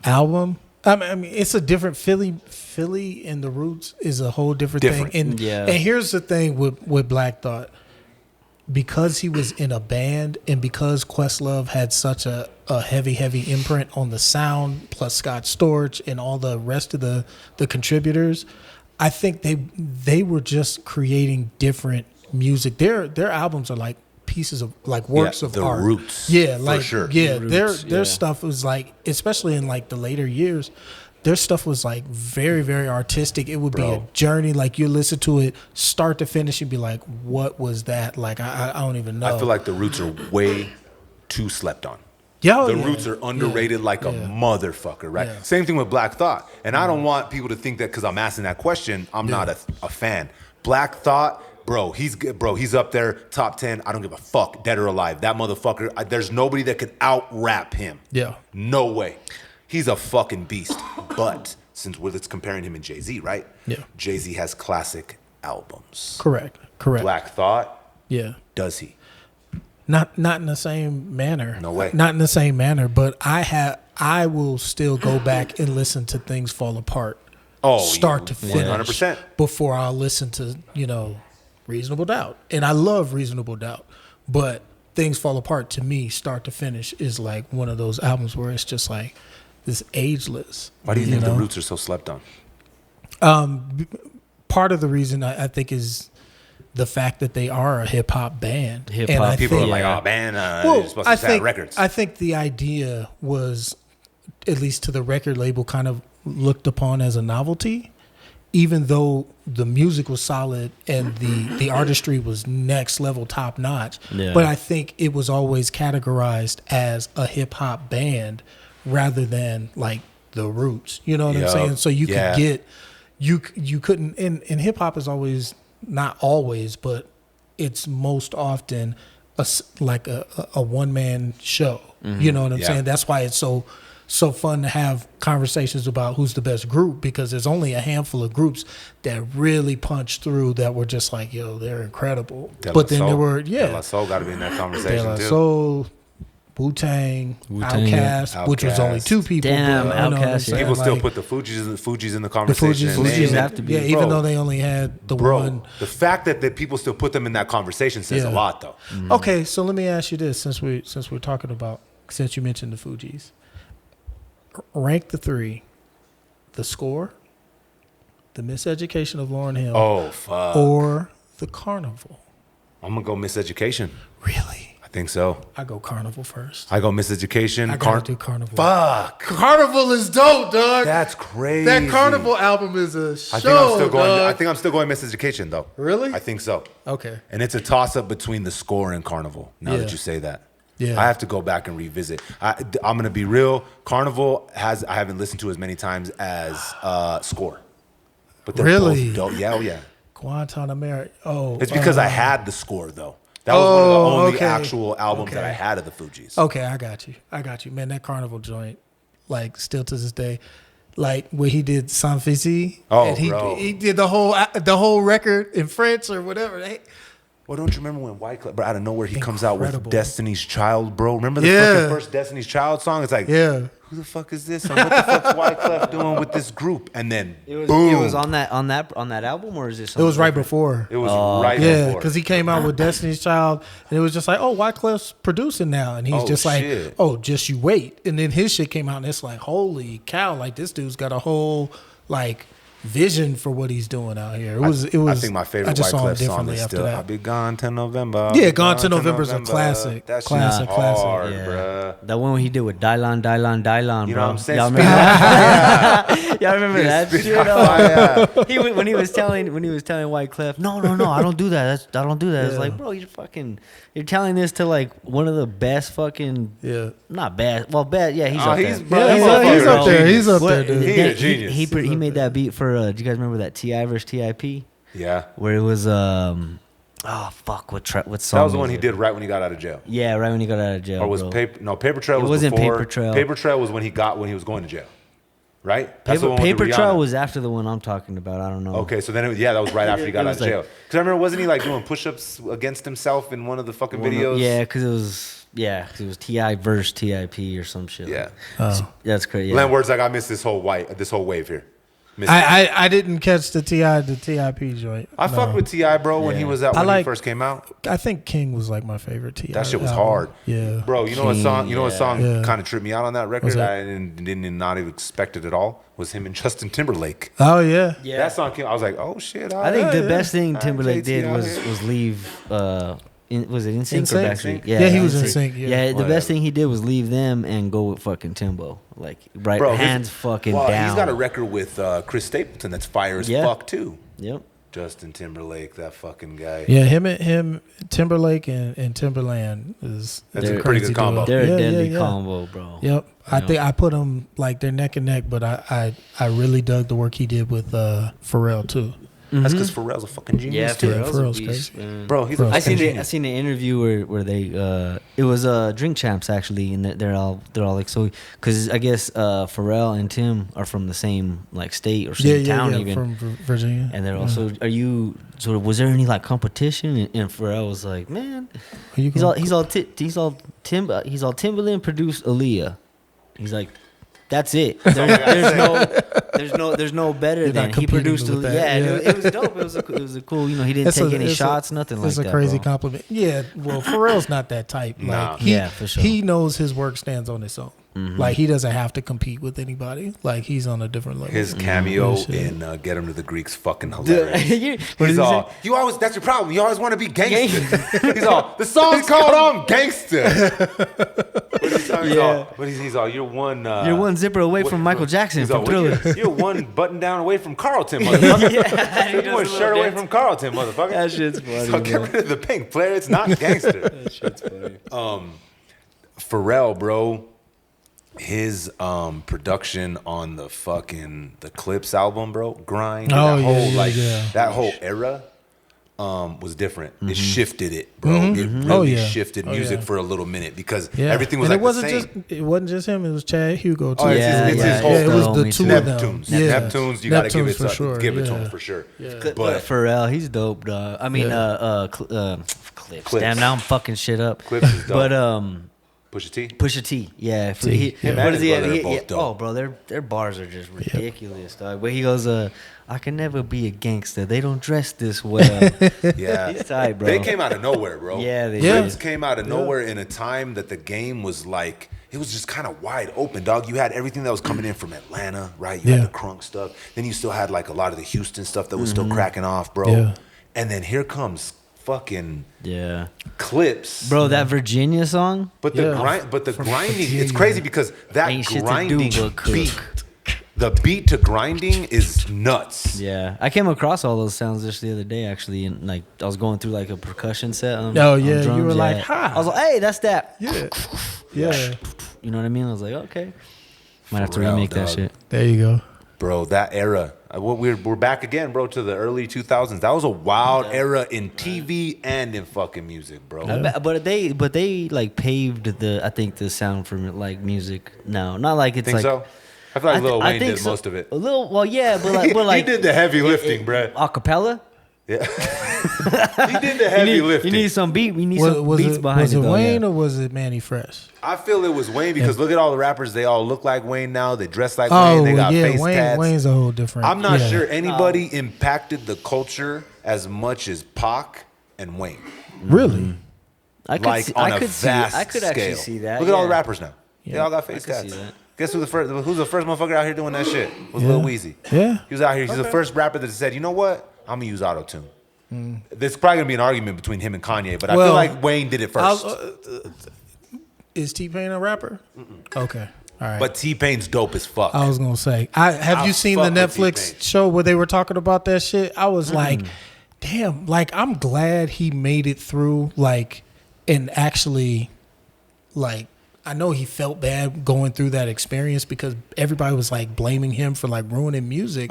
I mean, it's a different Philly and the Roots is a whole different thing. And here's the thing with Black Thought. Because he was in a band and because Questlove had such a heavy imprint on the sound, plus Scott Storch and all the rest of the contributors, I think they were just creating different music. Their albums are like pieces of like works of art. The Roots. Yeah, like for sure. Yeah, Roots, their stuff was like, especially in like the later years, their stuff was like very, very artistic. It would be a journey. Like you listen to it start to finish and be like, what was that? Like I don't even know. I feel like the Roots are way too slept on. The Roots are underrated like a motherfucker, right? Yeah. Same thing with Black Thought. And I don't want people to think that because I'm asking that question, I'm not a fan. Black Thought, he's up there, top 10. I don't give a fuck, dead or alive. That motherfucker, there's nobody that could out-rap him. Yeah. No way. He's a fucking beast. But since it's comparing him and JayZ, right? Yeah. JayZ has classic albums. Correct. Black Thought, Yeah. does he? Not in the same manner. No way. Not in the same manner, but I will still go back and listen to Things Fall Apart. Start to finish. 100%. Before I'll listen to, Reasonable Doubt. And I love Reasonable Doubt. But Things Fall Apart to me, start to finish, is like one of those albums where it's just like this ageless. Why do you think the Roots are so slept on? Part of the reason I think is the fact that they are a hip hop band. People are like, oh man, you're supposed to have records. I think the idea was, at least to the record label, kind of looked upon as a novelty, even though the music was solid and the artistry was next level, top notch. Yeah. But I think it was always categorized as a hip hop band rather than like the Roots. You know what I'm saying? So you could get, you couldn't, and hip hop is always, not always, but it's most often like a one man show. Mm-hmm. You know what I'm saying? That's why it's so fun to have conversations about who's the best group, because there's only a handful of groups that really punch through that were just like, yo, they're incredible. But then there were, De La Soul got to be in that conversation De La too. Soul, Wu-Tang, Outkast, which was only two people. Damn, Outkast. People still put the Fugees in the conversation. The Fugees have to be. Yeah, even though they only had the one. The fact that people still put them in that conversation says a lot, though. Mm-hmm. Okay, so let me ask you this, since we're talking about, since you mentioned the Fugees. Rank the three: The Score, The Miseducation of Lauryn Hill, or The Carnival. I'm gonna go Miseducation. Really? I think so. I go Carnival first. I go Miseducation. I gotta do Carnival. Fuck. Carnival is dope, dog. That's crazy. That Carnival album is a show. I think I'm still going Miseducation though. Really? I think so. Okay. And it's a toss up between The Score and Carnival. Now that you say that. Yeah. I have to go back and revisit. I'm gonna be real. Carnival I haven't listened to as many times as Score. But they're both dope. Yeah, oh yeah. Guantanamera. It's because I had The Score though. That was one of the only actual albums that I had of the Fugees. Okay, I got you. Man, that Carnival joint, like, still to this day, like where he did Sans Fizzy. And he did the whole record in French or whatever. Well, don't you remember when Wyclef, bro, out of nowhere, he comes out with Destiny's Child, bro? Remember the fucking first Destiny's Child song? It's like, who the fuck is this? And what the fuck's Wyclef doing with this group? And then, boom. It was on that album, or is it something? It was right before. It was right before. Yeah, because he came out with Destiny's Child, and it was just like, oh, Wyclef's producing now. And he's just like, just you wait. And then his shit came out, and it's like, holy cow, like, this dude's got a whole, like, vision for what he's doing out here. It was. I think my favorite Wyclef song is still "I'll Be Gone till November." Yeah, Gone till November is a classic. That's classic. Hard, bro. That one he did with Dylan, bro. You know what I'm saying? Y'all remember that? Y'all remember that shit? When he was telling Wyclef, no, I don't do that. I don't do that. It's like, bro, you're telling this to like one of the best fucking not bad. Well, bad. Yeah, he's up there. He's up there, dude. He's a genius. He made that beat for. Do you guys remember that T.I. versus T.I.P.? Yeah. Where it was what song? That was the one he did right when he got out of jail. Yeah, right when he got out of jail. Or was Paper Trail? It was wasn't before. Paper Trail. Paper Trail was when he was going to jail. right? That's the one with Paper Trail Rihanna. was after the one I'm talking about. I don't know. Okay, so then that was right after he got out of jail. like- Because I remember, wasn't he like doing push-ups against himself in one of the fucking videos? Yeah, because it was T.I. versus T.I.P. or some shit. Yeah. That's crazy. Len Word's like, I missed this whole wave here. Missed it. I didn't catch the TIP joint. I fucked with T.I., bro, when he was out, when he first came out. I think King was like my favorite TI. That shit was album. hard. Yeah. Bro, you know what song? Yeah. Kind of tripped me out on that record? What's that? I didn't not even expect it at all. Was him and Justin Timberlake. Oh yeah. Yeah. That song came. I was like, oh shit. I think the best thing All right, Timberlake did JT out was here. leave. Was it NSYNC or NSYNC? Backstreet? Yeah, he was in NSYNC. sync. Yeah. Yeah, the Whatever. best thing he did was leave them and go with fucking Timbo. Like right, Bro, hands fucking well, down. he's got a record with Chris Stapleton that's fire as Yeah. fuck too. Yep. Justin Timberlake, that fucking guy. Yeah, him, Timberlake and Timberland is That's a a pretty crazy good combo. duo. They're Yeah, a deadly yeah, yeah. combo, bro. Yep. I Yeah. think I put them like they're neck and neck, but I really dug the work he did with Pharrell too. That's because Pharrell's a fucking genius Yeah, too. Pharrell's Pharrell's a a beast, beast, man. Bro, he's Pharrell's a I fucking seen genius. I seen an interview where they it was Drink Champs actually, and they're all like, so because I guess Pharrell and Tim are from the same like state or same town even, from Virginia. and they're also are you sort of was there any like competition? And Pharrell was like, man, Are you he's going- all Timbaland produced Aaliyah. He's like, that's it. There's no better You're than not he competing produced. with Yeah, that. it was dope. It was a cool. You know, he didn't take any shots, nothing like that. It's a crazy bro. compliment. Yeah, well, Pharrell's not that type. Like, Nah. Yeah, for sure. He knows his work stands on its own. Like he doesn't have to compete with anybody. Like he's on a different level. His cameo shit. in Get Him to the Greek's fucking hilarious. What He's did he all, say? you always, that's your problem. You always want to be gangster. He's all, the song's called I'm Gangster. He's all, you're one. You're one zipper away from Michael Jackson He's from all, Thriller. you're one button down away from Carlton, motherfucker. Yeah, You're one shirt away from Carlton, motherfucker. That shit's funny. So get rid of the pink, player. It's not gangster. That shit's funny. Pharrell, bro, his production on the Clips album, bro, Grind, Oh, that yeah, whole yeah, yeah. that whole era was different. It shifted it, bro. It really Oh, yeah. shifted Oh, music yeah. for a little minute because Yeah. everything was and like the same. it wasn't just him. It was Chad Hugo too. Oh, it's Yeah, his yeah, whole it was the me two too. of them. Neptunes. Yeah. Neptunes, you gotta give it Neptunes for to sure. give it to Yeah. him for sure. But But Pharrell, he's dope, dog. I mean, Clips. Clips. Damn, now I'm fucking shit up. Clips is dope. But Pusha T. Pusha T, yeah. T. What Man, is he? his brother are He- both dope. oh, bro, their bars are just ridiculous, dog. But he goes, I can never be a gangster. They don't dress this well. Yeah, He's tight, bro. They came out of nowhere, bro. Yeah, they Yeah. Clips came out of nowhere in a time that the game was like, it was just kind of wide open, dog. You had everything that was coming in from Atlanta, right? You Yeah. had the crunk stuff. Then you still had like a lot of the Houston stuff that was still cracking off, bro. Yeah. And then here comes fucking Yeah, Clips, bro, that Virginia song. But the Yeah. grinding, it's Virginia. crazy because that Ain't shit to do grinding but cook. beat, the beat to grinding is nuts. Yeah, I came across all those sounds just the other day, actually, and like I was going through like a percussion set. On, Oh, on yeah, you drums, were like, "Ha." I was like, hey, that's that. Yeah. Yeah. You know what I mean? I was like, okay, might have to Pharrell, remake that dog. shit. There you go. Bro, that era. We're back again, bro, to the early 2000s. That was a wild era in TV and in fucking music, bro. But they like paved the sound for like music now. Not like it's Think like. so? I feel like Lil Wayne think did so. most of it. A little, well, yeah, but like he did the heavy lifting, bruh. Acapella. Yeah. He did the heavy lifting. You need some beat. We need some beats behind was it. it though, Wayne yeah. or was it Manny Fresh? I feel it was Wayne because look at all the rappers. They all look like Wayne now. They dress like Oh, Wayne. They got yeah, face Wayne. tats. Wayne's a whole different. I'm not yeah. sure anybody impacted the culture as much as Pac and Wayne. Really? I could Like see, on I a could vast see. I could scale. actually see that. Look at all the yeah. rappers now. They all got face I could see tats. that. Guess who's the first motherfucker out here doing that shit? Was Yeah. Lil Weezy. Yeah. He was out here. He's the first rapper that said, you know what? I'm gonna use auto tune. There's probably gonna be an argument between him and Kanye, but I feel Well, like Wayne did it first. Is T-Pain a rapper? Okay. All right. But T-Pain's dope as fuck. I was gonna say, have you seen the fuck with Netflix T-Pain. show where they were talking about that shit? I was like, damn, like I'm glad he made it through, like, and actually, like, I know he felt bad going through that experience because everybody was like blaming him for like ruining music.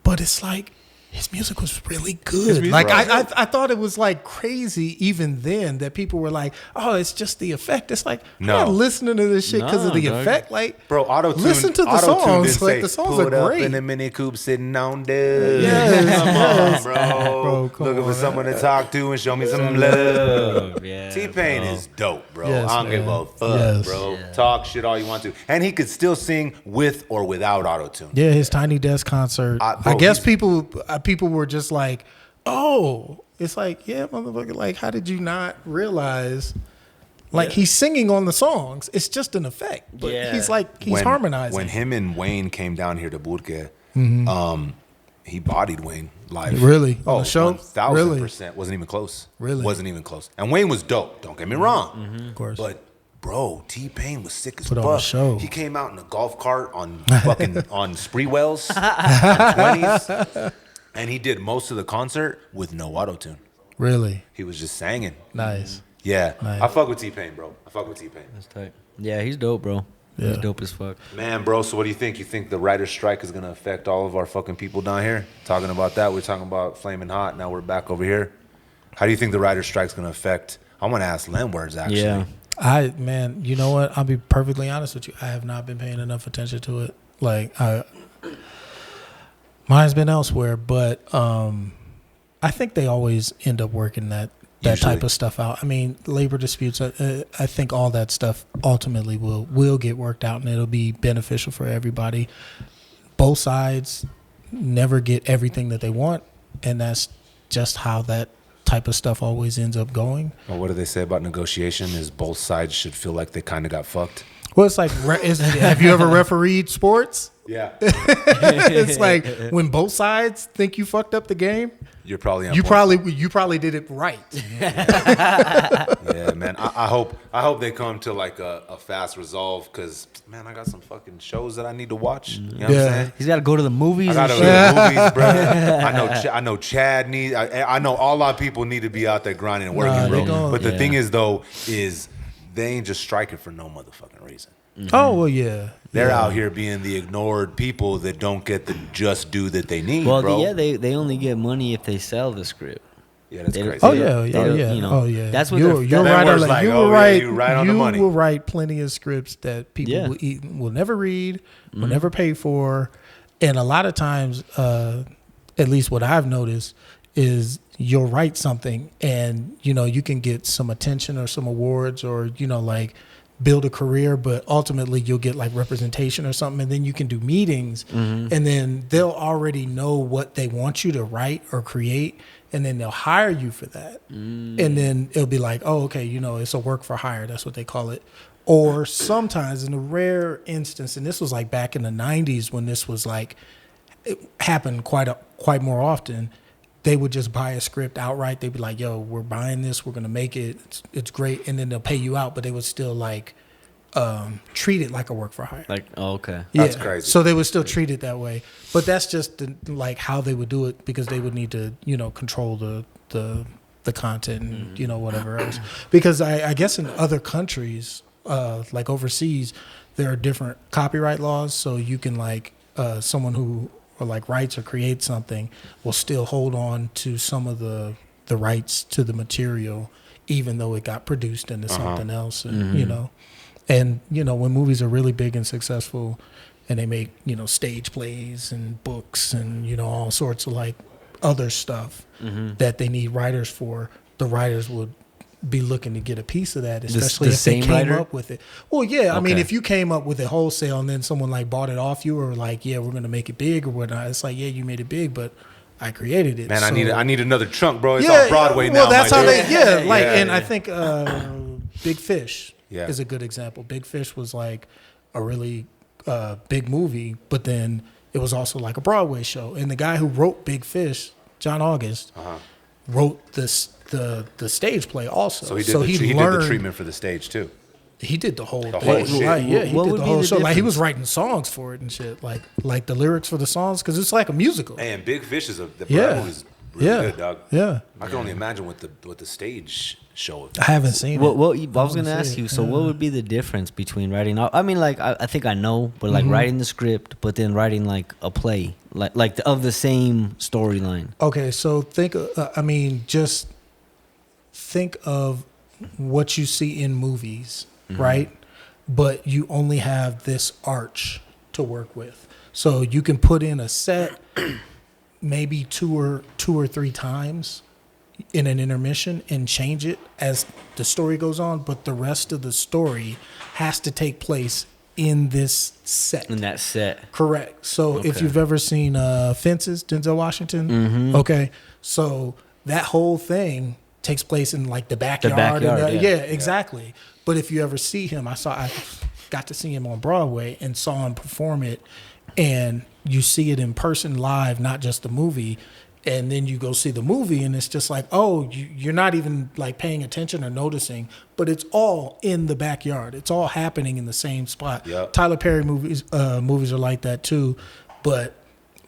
But it's like, his music was really good. Like I thought it was like crazy even then that people were like, "Oh, it's just the effect." It's like I'm not listening to this shit because of the effect. Like, bro, auto-tune. Listen to the songs. Like the songs are great. In a Mini Coupe sitting on there. Come on, bro. Looking for someone to talk to and show me some love. Yeah, T-Pain is dope, bro. Yes, I don't give a fuck, bro. Yeah. Talk shit all you want to, and he could still sing with or without auto-tune. Yeah, his Tiny Desk concert. I guess people were just like, "Oh, it's like, yeah, motherfucker. Like, how did you not realize?" Like he's singing on the songs. It's just an effect, but he's harmonizing. When him and Wayne came down here to Burke, he bodied Wayne live. Really? On the show? 1,000%. Wasn't even close. Really? Wasn't even close. And Wayne was dope. Don't get me wrong. Of course. But bro, T-Pain was sick as Put on a fuck. show. He came out in a golf cart on fucking on Spreewells, on 20s, and he did most of the concert with no auto-tune. Really? He was just singing. Nice. Yeah. Nice. I fuck with T-Pain, bro. I fuck with T-Pain. That's tight. Yeah, he's dope, bro. Yeah. He's dope as fuck. Man, bro, so what do you think? You think the writer's strike is going to affect all of our fucking people down here? Talking about that, we're talking about Flammin' Hot. Now we're back over here. How do you think the writer's strike's going to affect? I want to ask Len Words, actually. Yeah. Man, you know what? I'll be perfectly honest with you. I have not been paying enough attention to it. Like, mine's been elsewhere, but I think they always end up working that type of stuff out. I mean, labor disputes, I think all that stuff ultimately will get worked out, and it'll be beneficial for everybody. Both sides never get everything that they want, and that's just how that type of stuff always ends up going. Well, what do they say about negotiation? Is both sides should feel like they kind of got fucked? Well, it's like, have you ever refereed sports? Yeah. It's like when both sides think you fucked up the game, you're probably on you point. probably did it right. Yeah, man. I hope they come to like a fast resolve, because man, I got some fucking shows that I need to watch. You know what I'm saying? He's got to go to the movies. I gotta go to the movies, bro. I know Chad needs. I know all our people need to be out there grinding and working, bro. But the thing is, though, is they ain't just striking for no motherfucking reason. Mm-hmm. Oh, well, yeah. They're out here being the ignored people that don't get the just due that they need, well, bro. They only get money if they sell the script. Yeah, that's crazy. Oh, yeah. You know, oh, yeah. That's what you're right. Like, you will will write plenty of scripts that people will never read, will never pay for. And a lot of times, at least what I've noticed, is you'll write something and, you know, you can get some attention or some awards or, you know, like build a career, but ultimately you'll get like representation or something, and then you can do meetings and then they'll already know what they want you to write or create, and then they'll hire you for that. And then it'll be like, oh, okay, you know, it's a work for hire. That's what they call it. Or sometimes, in a rare instance, and this was like back in the 90s when this was like, it happened quite more often, they would just buy a script outright. They'd be like, yo, we're buying this. We're going to make it. It's great. And then they'll pay you out, but they would still like treat it like a work for hire. Like, oh, okay. Yeah. That's crazy. So they would still treat it that way. But that's just like how they would do it, because they would need to, you know, control the content and, you know, whatever else. Because I guess in other countries, like overseas, there are different copyright laws. So you can like someone who or like writes or creates something will still hold on to some of the rights to the material, even though it got produced into something else. And, you know, when movies are really big and successful and they make, you know, stage plays and books and, you know, all sorts of like other stuff that they need writers for, the writers would be looking to get a piece of that, especially if they came up with it. Well, yeah, I mean, if you came up with it wholesale and then someone like bought it off you, or like, yeah, we're gonna make it big or whatnot, it's like, yeah, you made it big, but I created it. Man, so, I need another chunk, bro. It's on Broadway now. Well, that's how they, I think Big Fish is a good example. Big Fish was like a really big movie, but then it was also like a Broadway show. And the guy who wrote Big Fish, John August, wrote the stage play also. So he did the treatment for the stage too. He did the whole thing. Whole shit. Right, yeah, he What did would the be whole the show. Like he difference? was writing songs for it and shit. Like the lyrics for the songs, because it's like a musical. And Big Fish is the movie is really good, dog. Yeah. I can only imagine what the stage show. I haven't seen it. I was gonna ask you. So, what would be the difference between writing? I mean, like I think I know, but like writing the script, but then writing like a play, of the same storyline. Okay, so just think of what you see in movies, right? But you only have this arch to work with. So you can put in a set maybe two or three times in an intermission and change it as the story goes on, but the rest of the story has to take place in this set. In that set. Correct. So if you've ever seen Fences, Denzel Washington, okay, so that whole thing takes place in like the backyard. Exactly. But if you ever see him, I got to see him on Broadway and saw him perform it, and you see it in person live, not just the movie. And then you go see the movie, and it's just like, oh, you're not even like paying attention or noticing, but it's all in the backyard. It's all happening in the same spot. Yep. Tyler Perry movies are like that too. But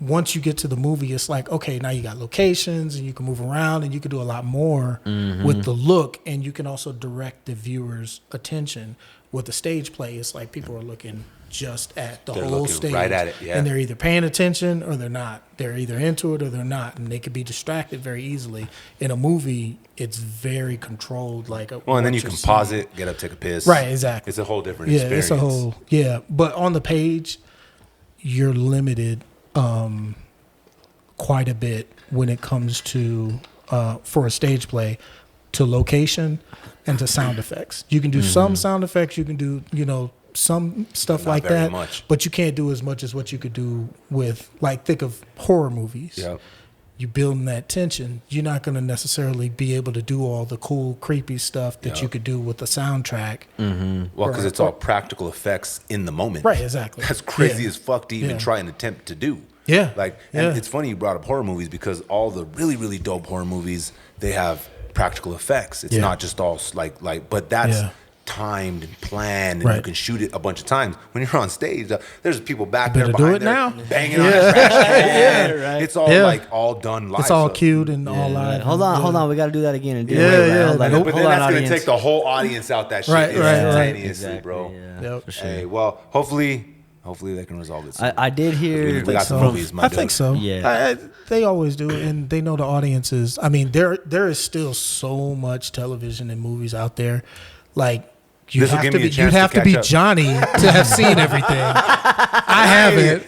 once you get to the movie, it's like, okay, now you got locations and you can move around and you can do a lot more with the look, and you can also direct the viewer's attention. With the stage play, it's like people are looking just at the whole stage, right at it, and they're either paying attention or they're not. They're either into it or they're not, and they could be distracted very easily. In a movie, it's very controlled. And then you can pause it, get up, take a piss. Right, exactly. It's a whole different experience. It's a whole But on the page, you're limited quite a bit when it comes to for a stage play to location and to sound effects. You can do some sound effects. You can do some stuff like that, but you can't do as much as what you could do with, like, think of horror movies. Yep. You building that tension. You're not going to necessarily be able to do all the cool, creepy stuff that you could do with the soundtrack. Well, because it's all practical effects in the moment. Right, exactly. That's crazy as fuck to even try and attempt to do. Yeah. And it's funny you brought up horror movies, because all the really, really dope horror movies, they have practical effects. It's not just all but that's timed and planned, and you can shoot it a bunch of times. When you're on stage, there's people back there behind there banging on a trash can. It's all all done live. It's all cued and all live. Hold on, we got to do that again. But then that's going to take the whole audience out that shit instantaneously, bro. For sure. Hey, well, hopefully they can resolve it soon. I did hear. We got some movies, I think so. Yeah. They always do, and they know the audiences. I mean, there is still so much television and movies out there. Like, you'd have to be Johnny to have seen everything. I haven't.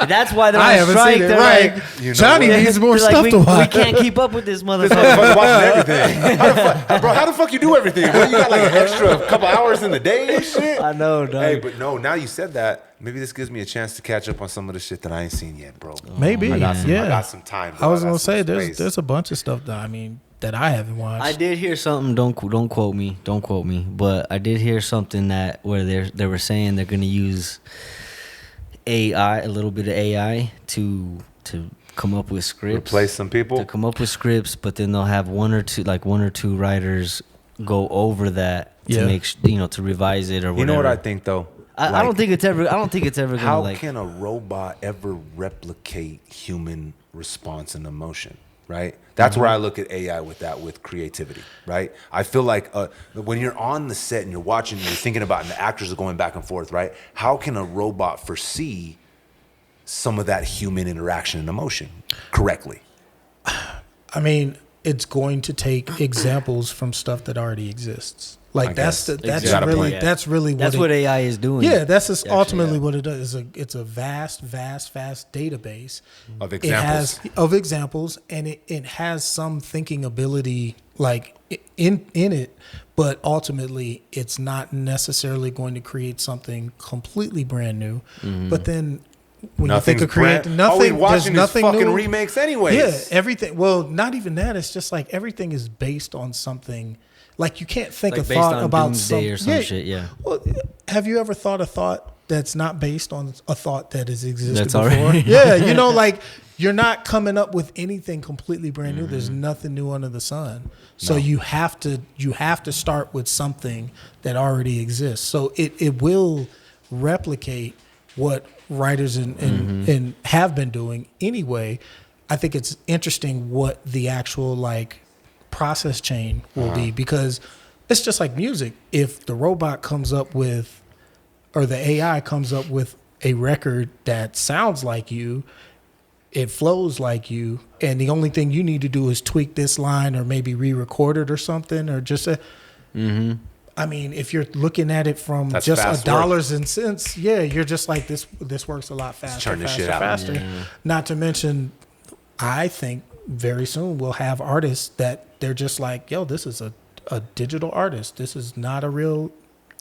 That's why they're on strike. They're like, Johnny needs more stuff to watch. We can't keep up with this motherfucker. Watching everything. How the fuck you do everything? What, you got like an extra couple hours in the day and shit? I know, dog. Hey, but no, now you said that, maybe this gives me a chance to catch up on some of the shit that I ain't seen yet, bro. Maybe. I got some time. Bro. I was going to say, there's a bunch of stuff that I haven't watched. I did hear something. Don't quote me. But I did hear something where they were saying they're going to use AI, a little bit of AI, to come up with scripts. Replace some people. To come up with scripts, but then they'll have one or two writers go over that to make to revise it or whatever. You know what I think though? I don't think it's ever. Gonna. How can a robot ever replicate human response and emotion? Right? That's where I look at AI with creativity, right? I feel like when you're on the set and you're watching, you're thinking about, and the actors are going back and forth, right? How can a robot foresee some of that human interaction and emotion correctly? I mean, it's going to take examples from stuff that already exists. Like that's really what AI is doing. Yeah, that's ultimately what it does. It's a vast database of examples. Of examples, and it has some thinking ability like in it, but ultimately it's not necessarily going to create something completely brand new. But then when you think of creating nothing, there's nothing fucking new. Remakes anyways. Yeah, everything. Well, not even that. It's just like everything is based on something. Like, you can't think a thought about something or some shit. Yeah. Well, have you ever thought a thought that's not based on a thought that has existed that's before? Already. Yeah, like you're not coming up with anything completely brand new. There's nothing new under the sun. So you have to start with something that already exists. So it will replicate what writers and have been doing anyway. I think it's interesting what the actual process chain will be, because it's just like music. If the robot comes up with, or the AI comes up with a record that sounds like you, it flows like you, and the only thing you need to do is tweak this line or maybe re-record it or something, or just I mean, if you're looking at it from That's just fast a dollars and cents, you're just like, this works a lot faster, faster. Yeah. Not to mention, I think very soon we'll have artists that they're just like, yo, this is a digital artist. This is not a real.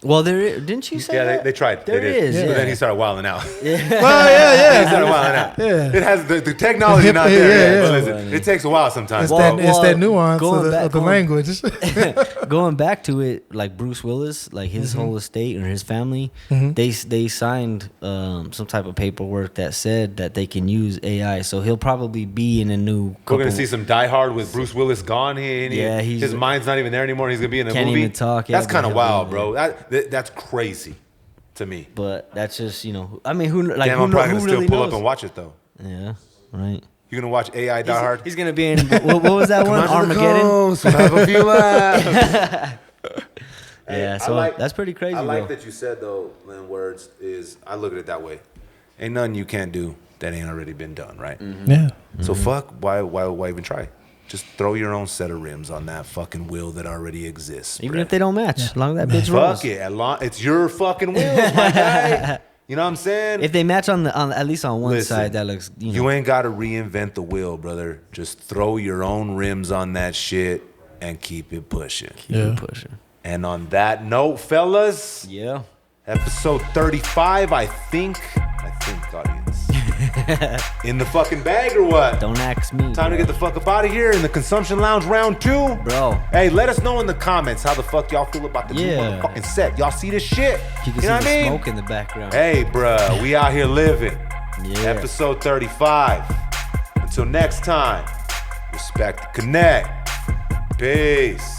Well, didn't you say that? They tried. There they did. is. Yeah. But then he started wilding out. Yeah. Well, He started wilding out. Yeah. It has the technology not there. But listen, it takes a while sometimes. It's that nuance of the language. Going back to it, like Bruce Willis, like his whole estate or his family, they signed some type of paperwork that said that they can use AI. So he'll probably be in a new. We're gonna see some Die Hard with Bruce Willis gone. His mind's not even there anymore. He's gonna be in a movie. Can't even talk. That's kind of wild, bro. That's crazy to me. But that's just, I mean, who like? Damn, I'm probably gonna still pull up and watch it though. Yeah, right. You're gonna watch AI Die Hard? He's gonna be in. What was that one? Armageddon. We'll have a few laughs. Yeah, so that's pretty crazy. I like that you said though, Lynn, words is I look at it that way. Ain't nothing you can't do that ain't already been done, right? Yeah. So fuck, why even try? Just throw your own set of rims on that fucking wheel that already exists. Even if they don't match, as long as that bitch rolls. Fuck it, it's your fucking wheels, my guy. You know what I'm saying? If they match on at least on one side, that looks. You ain't got to reinvent the wheel, brother. Just throw your own rims on that shit and keep it pushing. Keep it pushing. And on that note, fellas. Yeah. Episode 35, I think, audience. In the fucking bag or what? Don't ask me. Time to get the fuck up out of here in the consumption lounge round 2. Bro. Hey, let us know in the comments how the fuck y'all feel about the new motherfucking set. Y'all see this shit? You can see the smoke in the background. Hey, bruh, we out here living. Yeah. Episode 35. Until next time, respect the connect. Peace.